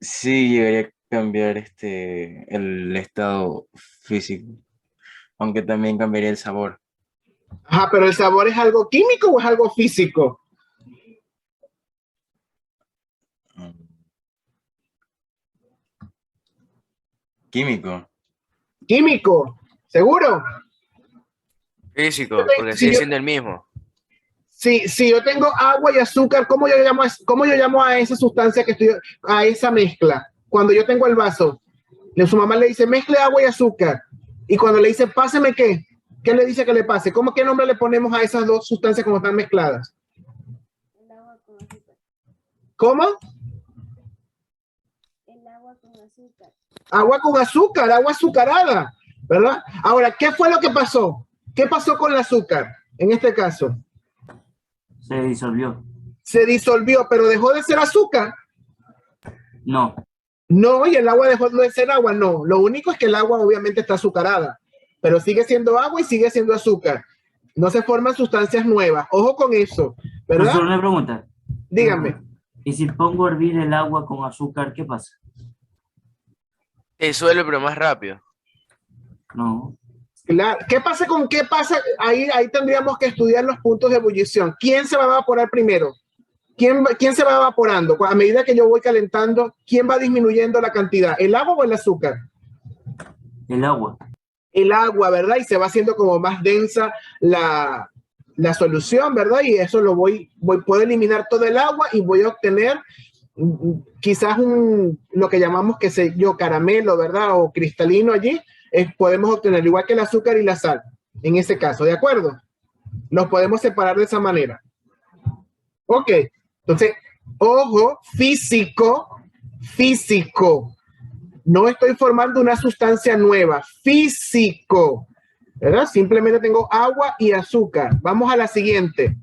Sí, llegaría a cambiar el estado físico, aunque también cambiaría el sabor. Ajá, pero ¿el sabor es algo químico o es algo físico? Químico. Químico, ¿seguro? Físico, porque Si sigue yo- siendo el mismo. Si yo tengo agua y azúcar, ¿cómo yo llamo a esa sustancia a esa mezcla? Cuando yo tengo el vaso, su mamá le dice, mezcle agua y azúcar. Y cuando le dice, páseme ¿qué? ¿Qué le dice que le pase? ¿Qué nombre le ponemos a esas dos sustancias como están mezcladas? El agua con azúcar. ¿Cómo? El agua con azúcar. Agua con azúcar, agua azucarada, ¿verdad? Ahora, ¿qué fue lo que pasó? ¿Qué pasó con el azúcar en este caso? Se disolvió. Se disolvió, pero dejó de ser azúcar. No. No, y el agua dejó de ser agua, no. Lo único es que el agua obviamente está azucarada, pero sigue siendo agua y sigue siendo azúcar. No se forman sustancias nuevas. Ojo con eso, ¿verdad? Profesor, una pregunta. Dígame. ¿Y si pongo a hervir el agua con azúcar, qué pasa? Suele, pero más rápido. No. Claro. ¿Qué pasa? Ahí tendríamos que estudiar los puntos de ebullición. ¿Quién se va a evaporar primero? ¿Quién se va evaporando? A medida que yo voy calentando, ¿quién va disminuyendo la cantidad? ¿El agua o el azúcar? El agua. El agua, ¿verdad? Y se va haciendo como más densa la solución, ¿verdad? Y eso puedo eliminar todo el agua y voy a obtener quizás lo que llamamos, qué sé yo, caramelo, ¿verdad? O cristalino allí. Podemos obtener igual que el azúcar y la sal, en ese caso, ¿de acuerdo? Los podemos separar de esa manera. Ok, entonces, ojo, físico. No estoy formando una sustancia nueva, físico, ¿verdad? Simplemente tengo agua y azúcar. Vamos a la siguiente.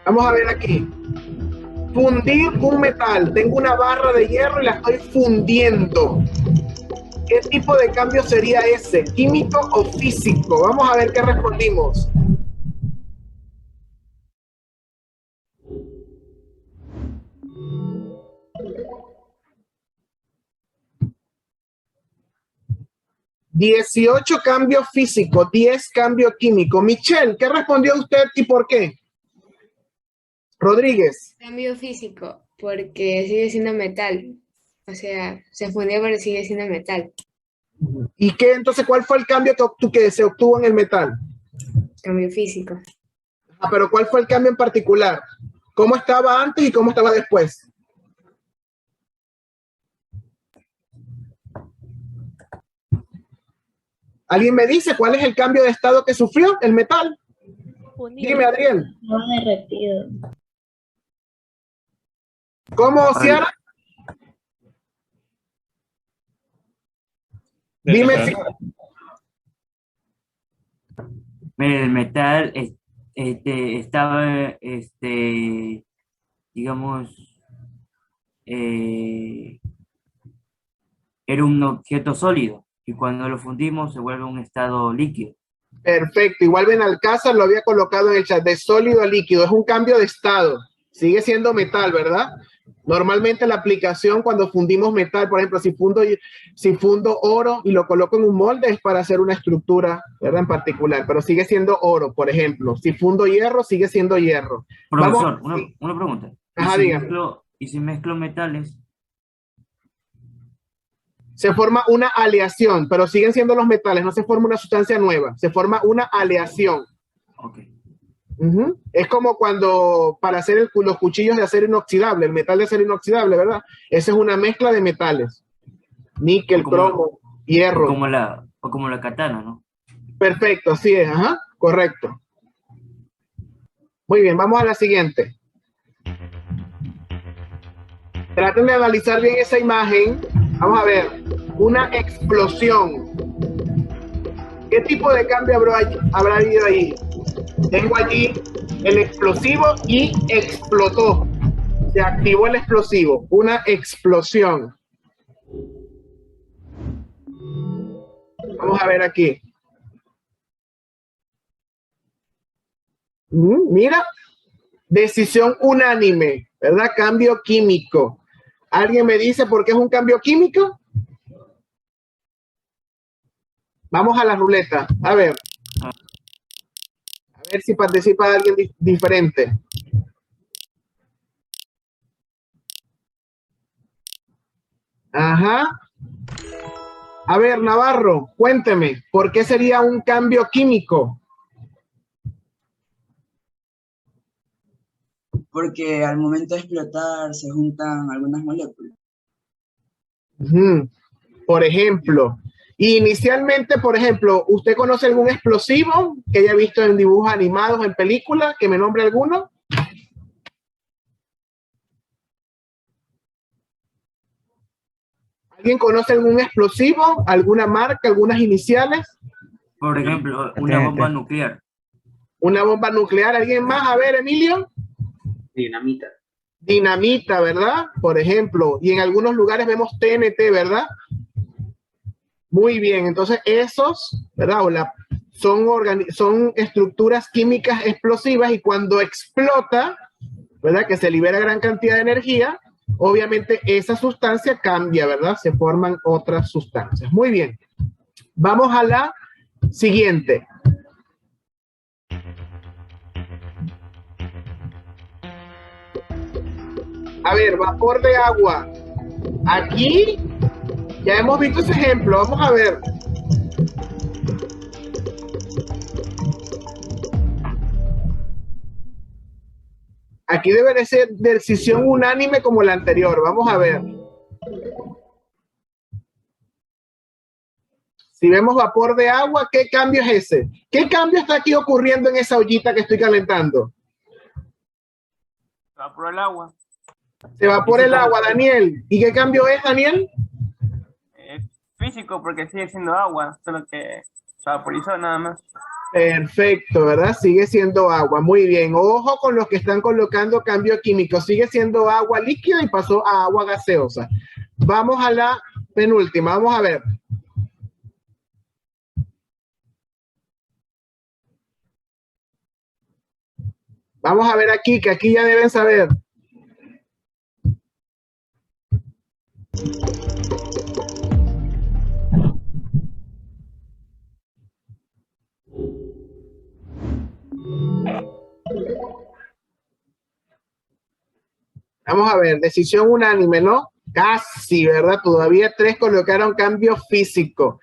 Vamos a ver aquí. Fundir un metal. Tengo una barra de hierro y la estoy fundiendo. ¿Qué tipo de cambio sería ese? ¿Químico o físico? Vamos a ver qué respondimos. $18 cambio físico, 10 cambio químico. Michelle, ¿qué respondió usted y por qué? Rodríguez. Cambio físico, porque sigue siendo metal. O sea, se fundió, pero sigue siendo metal. ¿Y qué entonces cuál fue el cambio que se obtuvo en el metal? Cambio físico. Pero ¿cuál fue el cambio en particular? ¿Cómo estaba antes y cómo estaba después? ¿Alguien me dice cuál es el cambio de estado que sufrió el metal? Dime, Adriel. No derretido. ¿Cómo, Ciara? Dime. Mire, el metal estaba, digamos, era un objeto sólido y cuando lo fundimos se vuelve un estado líquido. Perfecto. Igual Benalcázar lo había colocado en el chat, de sólido a líquido. Es un cambio de estado. Sigue siendo metal, ¿verdad? Normalmente la aplicación cuando fundimos metal, por ejemplo, si fundo oro y lo coloco en un molde es para hacer una estructura, ¿verdad? En particular, pero sigue siendo oro, por ejemplo. Si fundo hierro, sigue siendo hierro. Profesor, Vamos, una pregunta. Ajá, dígame. ¿Y si mezclo metales? Se forma una aleación, pero siguen siendo los metales, no se forma una sustancia nueva, se forma una aleación. Okay. Es como cuando para hacer los cuchillos de acero inoxidable, el metal de acero inoxidable, ¿verdad? Esa es una mezcla de metales. Níquel, cromo, hierro. Como la katana, ¿no? Perfecto, así es, ajá, correcto. Muy bien, vamos a la siguiente. Traten de analizar bien esa imagen. Vamos a ver, una explosión. ¿Qué tipo de cambio habrá habido ahí? Tengo allí el explosivo y explotó. Se activó el explosivo, una explosión. Vamos a ver aquí. Mira, decisión unánime, ¿verdad? Cambio químico. ¿Alguien me dice por qué es un cambio químico? Vamos a la ruleta. A ver si participa alguien diferente. Ajá. A ver, Navarro, cuénteme, ¿por qué sería un cambio químico? Porque al momento de explotar se juntan algunas moléculas. Por ejemplo, inicialmente, por ejemplo, ¿usted conoce algún explosivo que haya visto en dibujos animados, en películas? ¿Que me nombre alguno? ¿Alguien conoce algún explosivo? ¿Alguna marca? ¿Algunas iniciales? Por ejemplo, una bomba nuclear. Una bomba nuclear. ¿Alguien más? A ver, Emilio. Dinamita. Dinamita, ¿verdad? Por ejemplo. Y en algunos lugares vemos TNT, ¿verdad? Muy bien. Entonces, esos, ¿verdad? Son estructuras químicas explosivas y cuando explota, ¿verdad? Que se libera gran cantidad de energía, obviamente esa sustancia cambia, ¿verdad? Se forman otras sustancias. Muy bien. Vamos a la siguiente. A ver, vapor de agua. Aquí ya hemos visto ese ejemplo. Vamos a ver. Aquí debe de ser decisión unánime como la anterior. Vamos a ver. Si vemos vapor de agua, ¿qué cambio es ese? ¿Qué cambio está aquí ocurriendo en esa ollita que estoy calentando? Se evapora el agua. Se evapora el agua, Daniel. ¿Y qué cambio es, Daniel? Físico, porque sigue siendo agua, solo que se vaporizó nada más. Perfecto, ¿verdad? Sigue siendo agua. Muy bien. Ojo con los que están colocando cambio químico. Sigue siendo agua líquida y pasó a agua gaseosa. Vamos a la penúltima. Vamos a ver. Vamos a ver aquí, que aquí ya deben saber. Vamos a ver, decisión unánime, ¿no? Casi, ¿verdad? Todavía 3 colocaron cambio físico.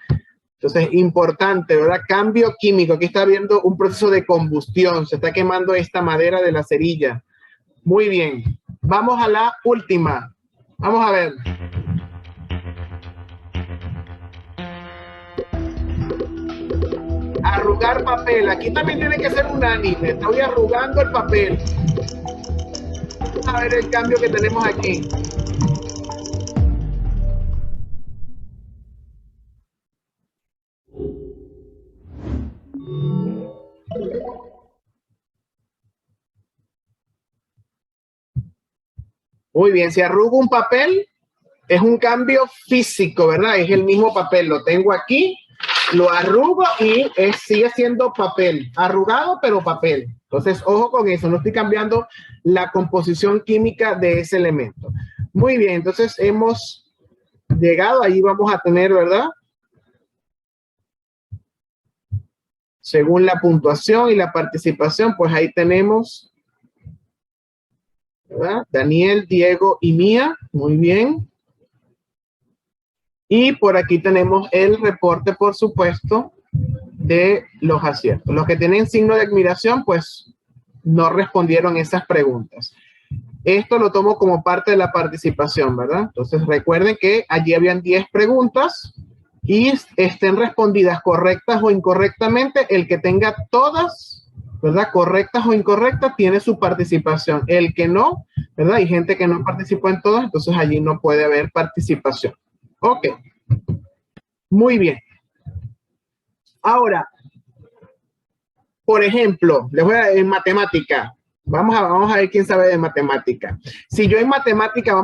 Entonces, importante, ¿verdad? Cambio químico. Aquí está habiendo un proceso de combustión. Se está quemando esta madera de la cerilla. Muy bien. Vamos a la última. Vamos a ver. Arrugar papel. Aquí también tiene que ser unánime. Estoy arrugando el papel. Vamos a ver el cambio que tenemos aquí. Muy bien, si arrugo un papel, es un cambio físico, ¿verdad? Es el mismo papel, lo tengo aquí, lo arrugo y sigue siendo papel, arrugado pero papel. Entonces, ojo con eso, no estoy cambiando la composición química de ese elemento. Muy bien, entonces hemos llegado, ahí vamos a tener, ¿verdad? Según la puntuación y la participación, pues ahí tenemos, ¿verdad? Daniel, Diego y Mía, muy bien. Y por aquí tenemos el reporte, por supuesto, de los aciertos. Los que tienen signo de admiración, pues no respondieron esas preguntas. Esto lo tomo como parte de la participación, ¿verdad? Entonces recuerden que allí habían 10 preguntas y estén respondidas correctas o incorrectamente. El que tenga todas ¿verdad? Correctas o incorrectas, tiene su participación. El que no, ¿verdad? Hay gente que no participó en todas, entonces allí no puede haber participación. Ok. Muy bien. Ahora, por ejemplo, les voy a en matemática. Vamos a ver quién sabe de matemática. Si yo en matemática,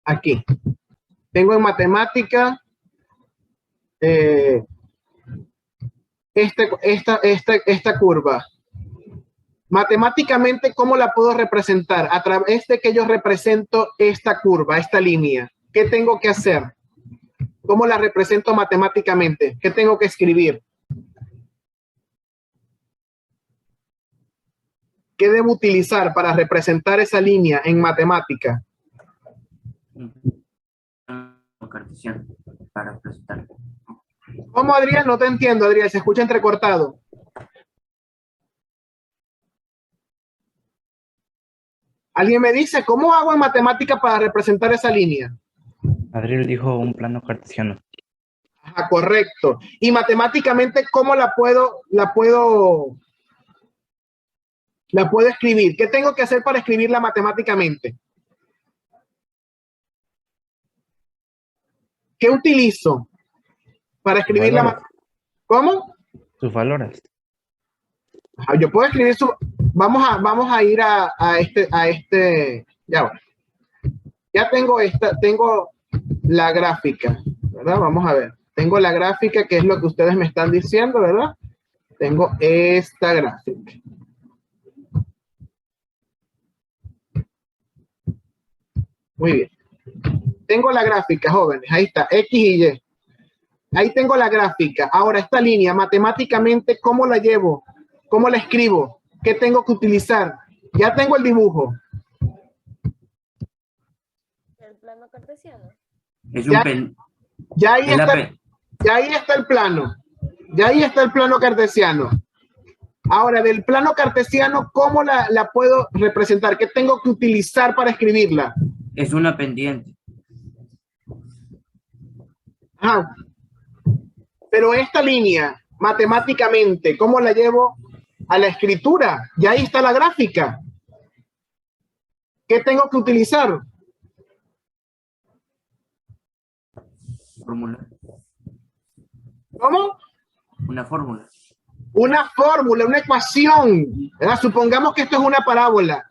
aquí. Tengo en matemática esta curva. Matemáticamente, ¿cómo la puedo representar? A través de que yo represento esta curva, esta línea. ¿Qué tengo que hacer? ¿Cómo la represento matemáticamente? ¿Qué tengo que escribir? ¿Qué debo utilizar para representar esa línea en matemática? Cartesiano, para representar. ¿Cómo, Adrián? No te entiendo, Adrián. Se escucha entrecortado. ¿Alguien me dice cómo hago en matemática para representar esa línea? Adriel dijo un plano cartesiano. Ajá, correcto. Y matemáticamente, ¿cómo la puedo escribir? ¿Qué tengo que hacer para escribirla matemáticamente? ¿Qué utilizo para escribirla? ¿Cómo? Sus valores. Ajá, yo puedo escribir su... Vamos a ir a este. Ya tengo tengo la gráfica, ¿verdad? Vamos a ver. Tengo la gráfica, que es lo que ustedes me están diciendo, ¿verdad? Tengo esta gráfica. Muy bien. Tengo la gráfica, jóvenes. Ahí está, X y Y. Ahí tengo la gráfica. Ahora, esta línea, matemáticamente, ¿cómo la llevo? ¿Cómo la escribo? ¿Qué tengo que utilizar? Ya tengo el dibujo. El plano cartesiano. Es ya ahí está el plano. Ya ahí está el plano cartesiano. Ahora, del plano cartesiano, ¿cómo la puedo representar? ¿Qué tengo que utilizar para escribirla? Es una pendiente. Ajá. Pero esta línea, matemáticamente, ¿cómo la llevo a la escritura? Ya ahí está la gráfica. ¿Qué tengo que utilizar? Fórmula. ¿Cómo? Una fórmula. Una fórmula, una ecuación, ¿verdad? Supongamos que esto es una parábola,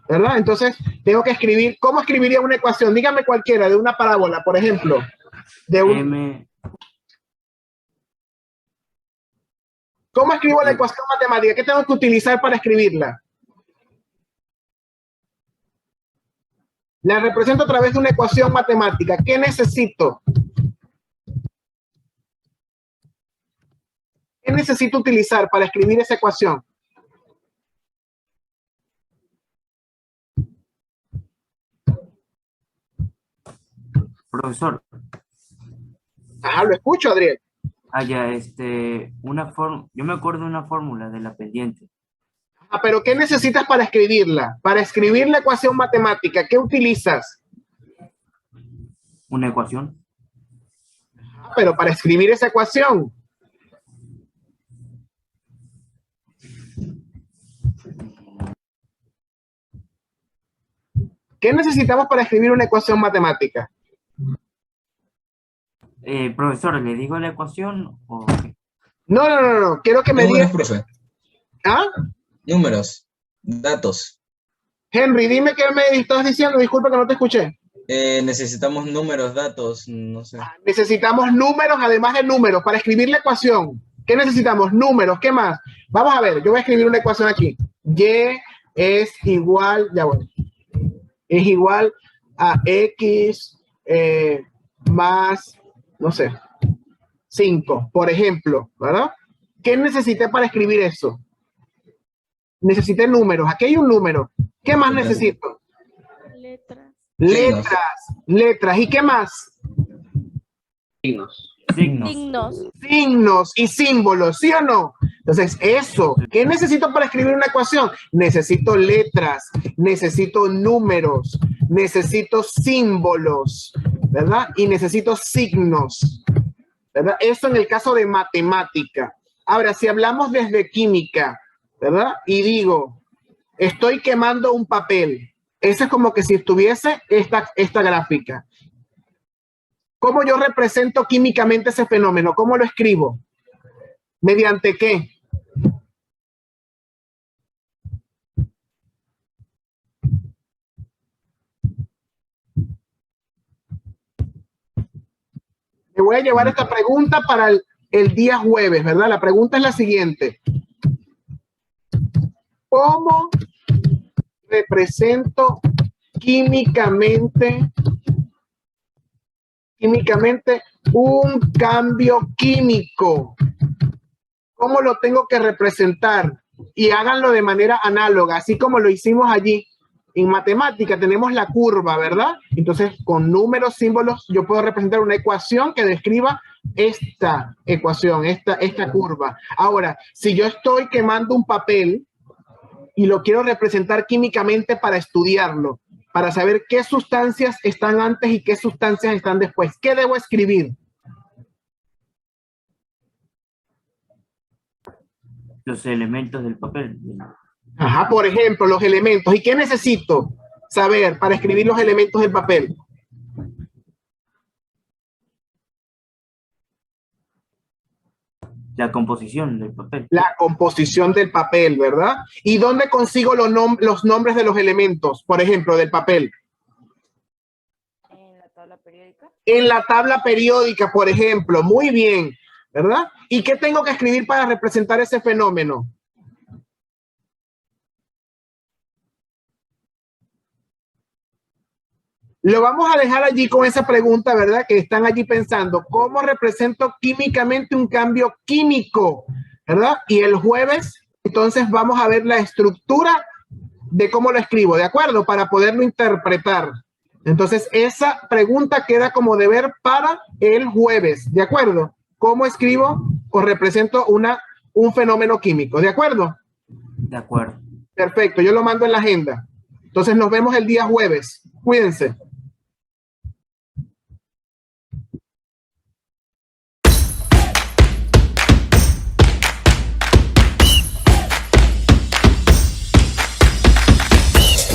¿verdad? Entonces, tengo que escribir, ¿cómo escribiría una ecuación? Dígame cualquiera, de una parábola, por ejemplo. ¿Cómo escribo la ecuación matemática? ¿Qué tengo que utilizar para escribirla? La represento a través de una ecuación matemática. ¿Qué necesito? ¿Qué necesito utilizar para escribir esa ecuación? Profesor. Ajá, lo escucho, Adriel. Ya, yo me acuerdo de una fórmula de la pendiente. Ah, pero ¿qué necesitas para escribirla? Para escribir la ecuación matemática, ¿qué utilizas? Una ecuación. Ah, pero para escribir esa ecuación. ¿Qué necesitamos para escribir una ecuación matemática? Profesor, ¿le digo la ecuación o qué? No. Quiero que me digas. Profe. ¿Ah? Números, datos. Henry, dime qué me estás diciendo. Disculpa que no te escuché. Necesitamos números, datos, no sé. Necesitamos números, además de números, para escribir la ecuación. ¿Qué necesitamos? Números, ¿qué más? Vamos a ver, yo voy a escribir una ecuación aquí. Y es igual, es igual a X más, no sé, 5, por ejemplo, ¿verdad? ¿Qué necesité para escribir eso? Necesité números. Aquí hay un número. ¿Qué más necesito? Letras. ¿Y qué más? Signos y símbolos, ¿sí o no? Entonces, eso. ¿Qué necesito para escribir una ecuación? Necesito letras, necesito números, necesito símbolos, ¿verdad? Y necesito signos. ¿verdad? Eso en el caso de matemática. Ahora, si hablamos desde química, ¿verdad? Y digo, estoy quemando un papel. Eso es como que si estuviese esta gráfica. ¿Cómo yo represento químicamente ese fenómeno? ¿Cómo lo escribo? ¿Mediante qué? Me voy a llevar esta pregunta para el día jueves, ¿verdad? La pregunta es la siguiente. ¿Cómo represento químicamente un cambio químico? ¿Cómo lo tengo que representar? Y háganlo de manera análoga, así como lo hicimos allí. En matemática tenemos la curva, ¿verdad? Entonces, con números, símbolos, yo puedo representar una ecuación que describa esta ecuación, esta curva. Ahora, si yo estoy quemando un papel y lo quiero representar químicamente para estudiarlo, para saber qué sustancias están antes y qué sustancias están después, ¿qué debo escribir? Los elementos del papel. Ajá, por ejemplo, los elementos. ¿Y qué necesito saber para escribir los elementos del papel? La composición del papel. La composición del papel, ¿verdad? ¿Y dónde consigo los nombres de los elementos, por ejemplo, del papel? En la tabla periódica. En la tabla periódica, por ejemplo. Muy bien, ¿verdad? ¿Y qué tengo que escribir para representar ese fenómeno? Lo vamos a dejar allí con esa pregunta, ¿verdad? Que están allí pensando, ¿cómo represento químicamente un cambio químico? ¿Verdad? Y el jueves, entonces vamos a ver la estructura de cómo lo escribo, ¿de acuerdo? Para poderlo interpretar. Entonces, esa pregunta queda como deber para el jueves, ¿de acuerdo? ¿Cómo escribo o represento un fenómeno químico? ¿De acuerdo? De acuerdo. Perfecto, yo lo mando en la agenda. Entonces, nos vemos el día jueves. Cuídense.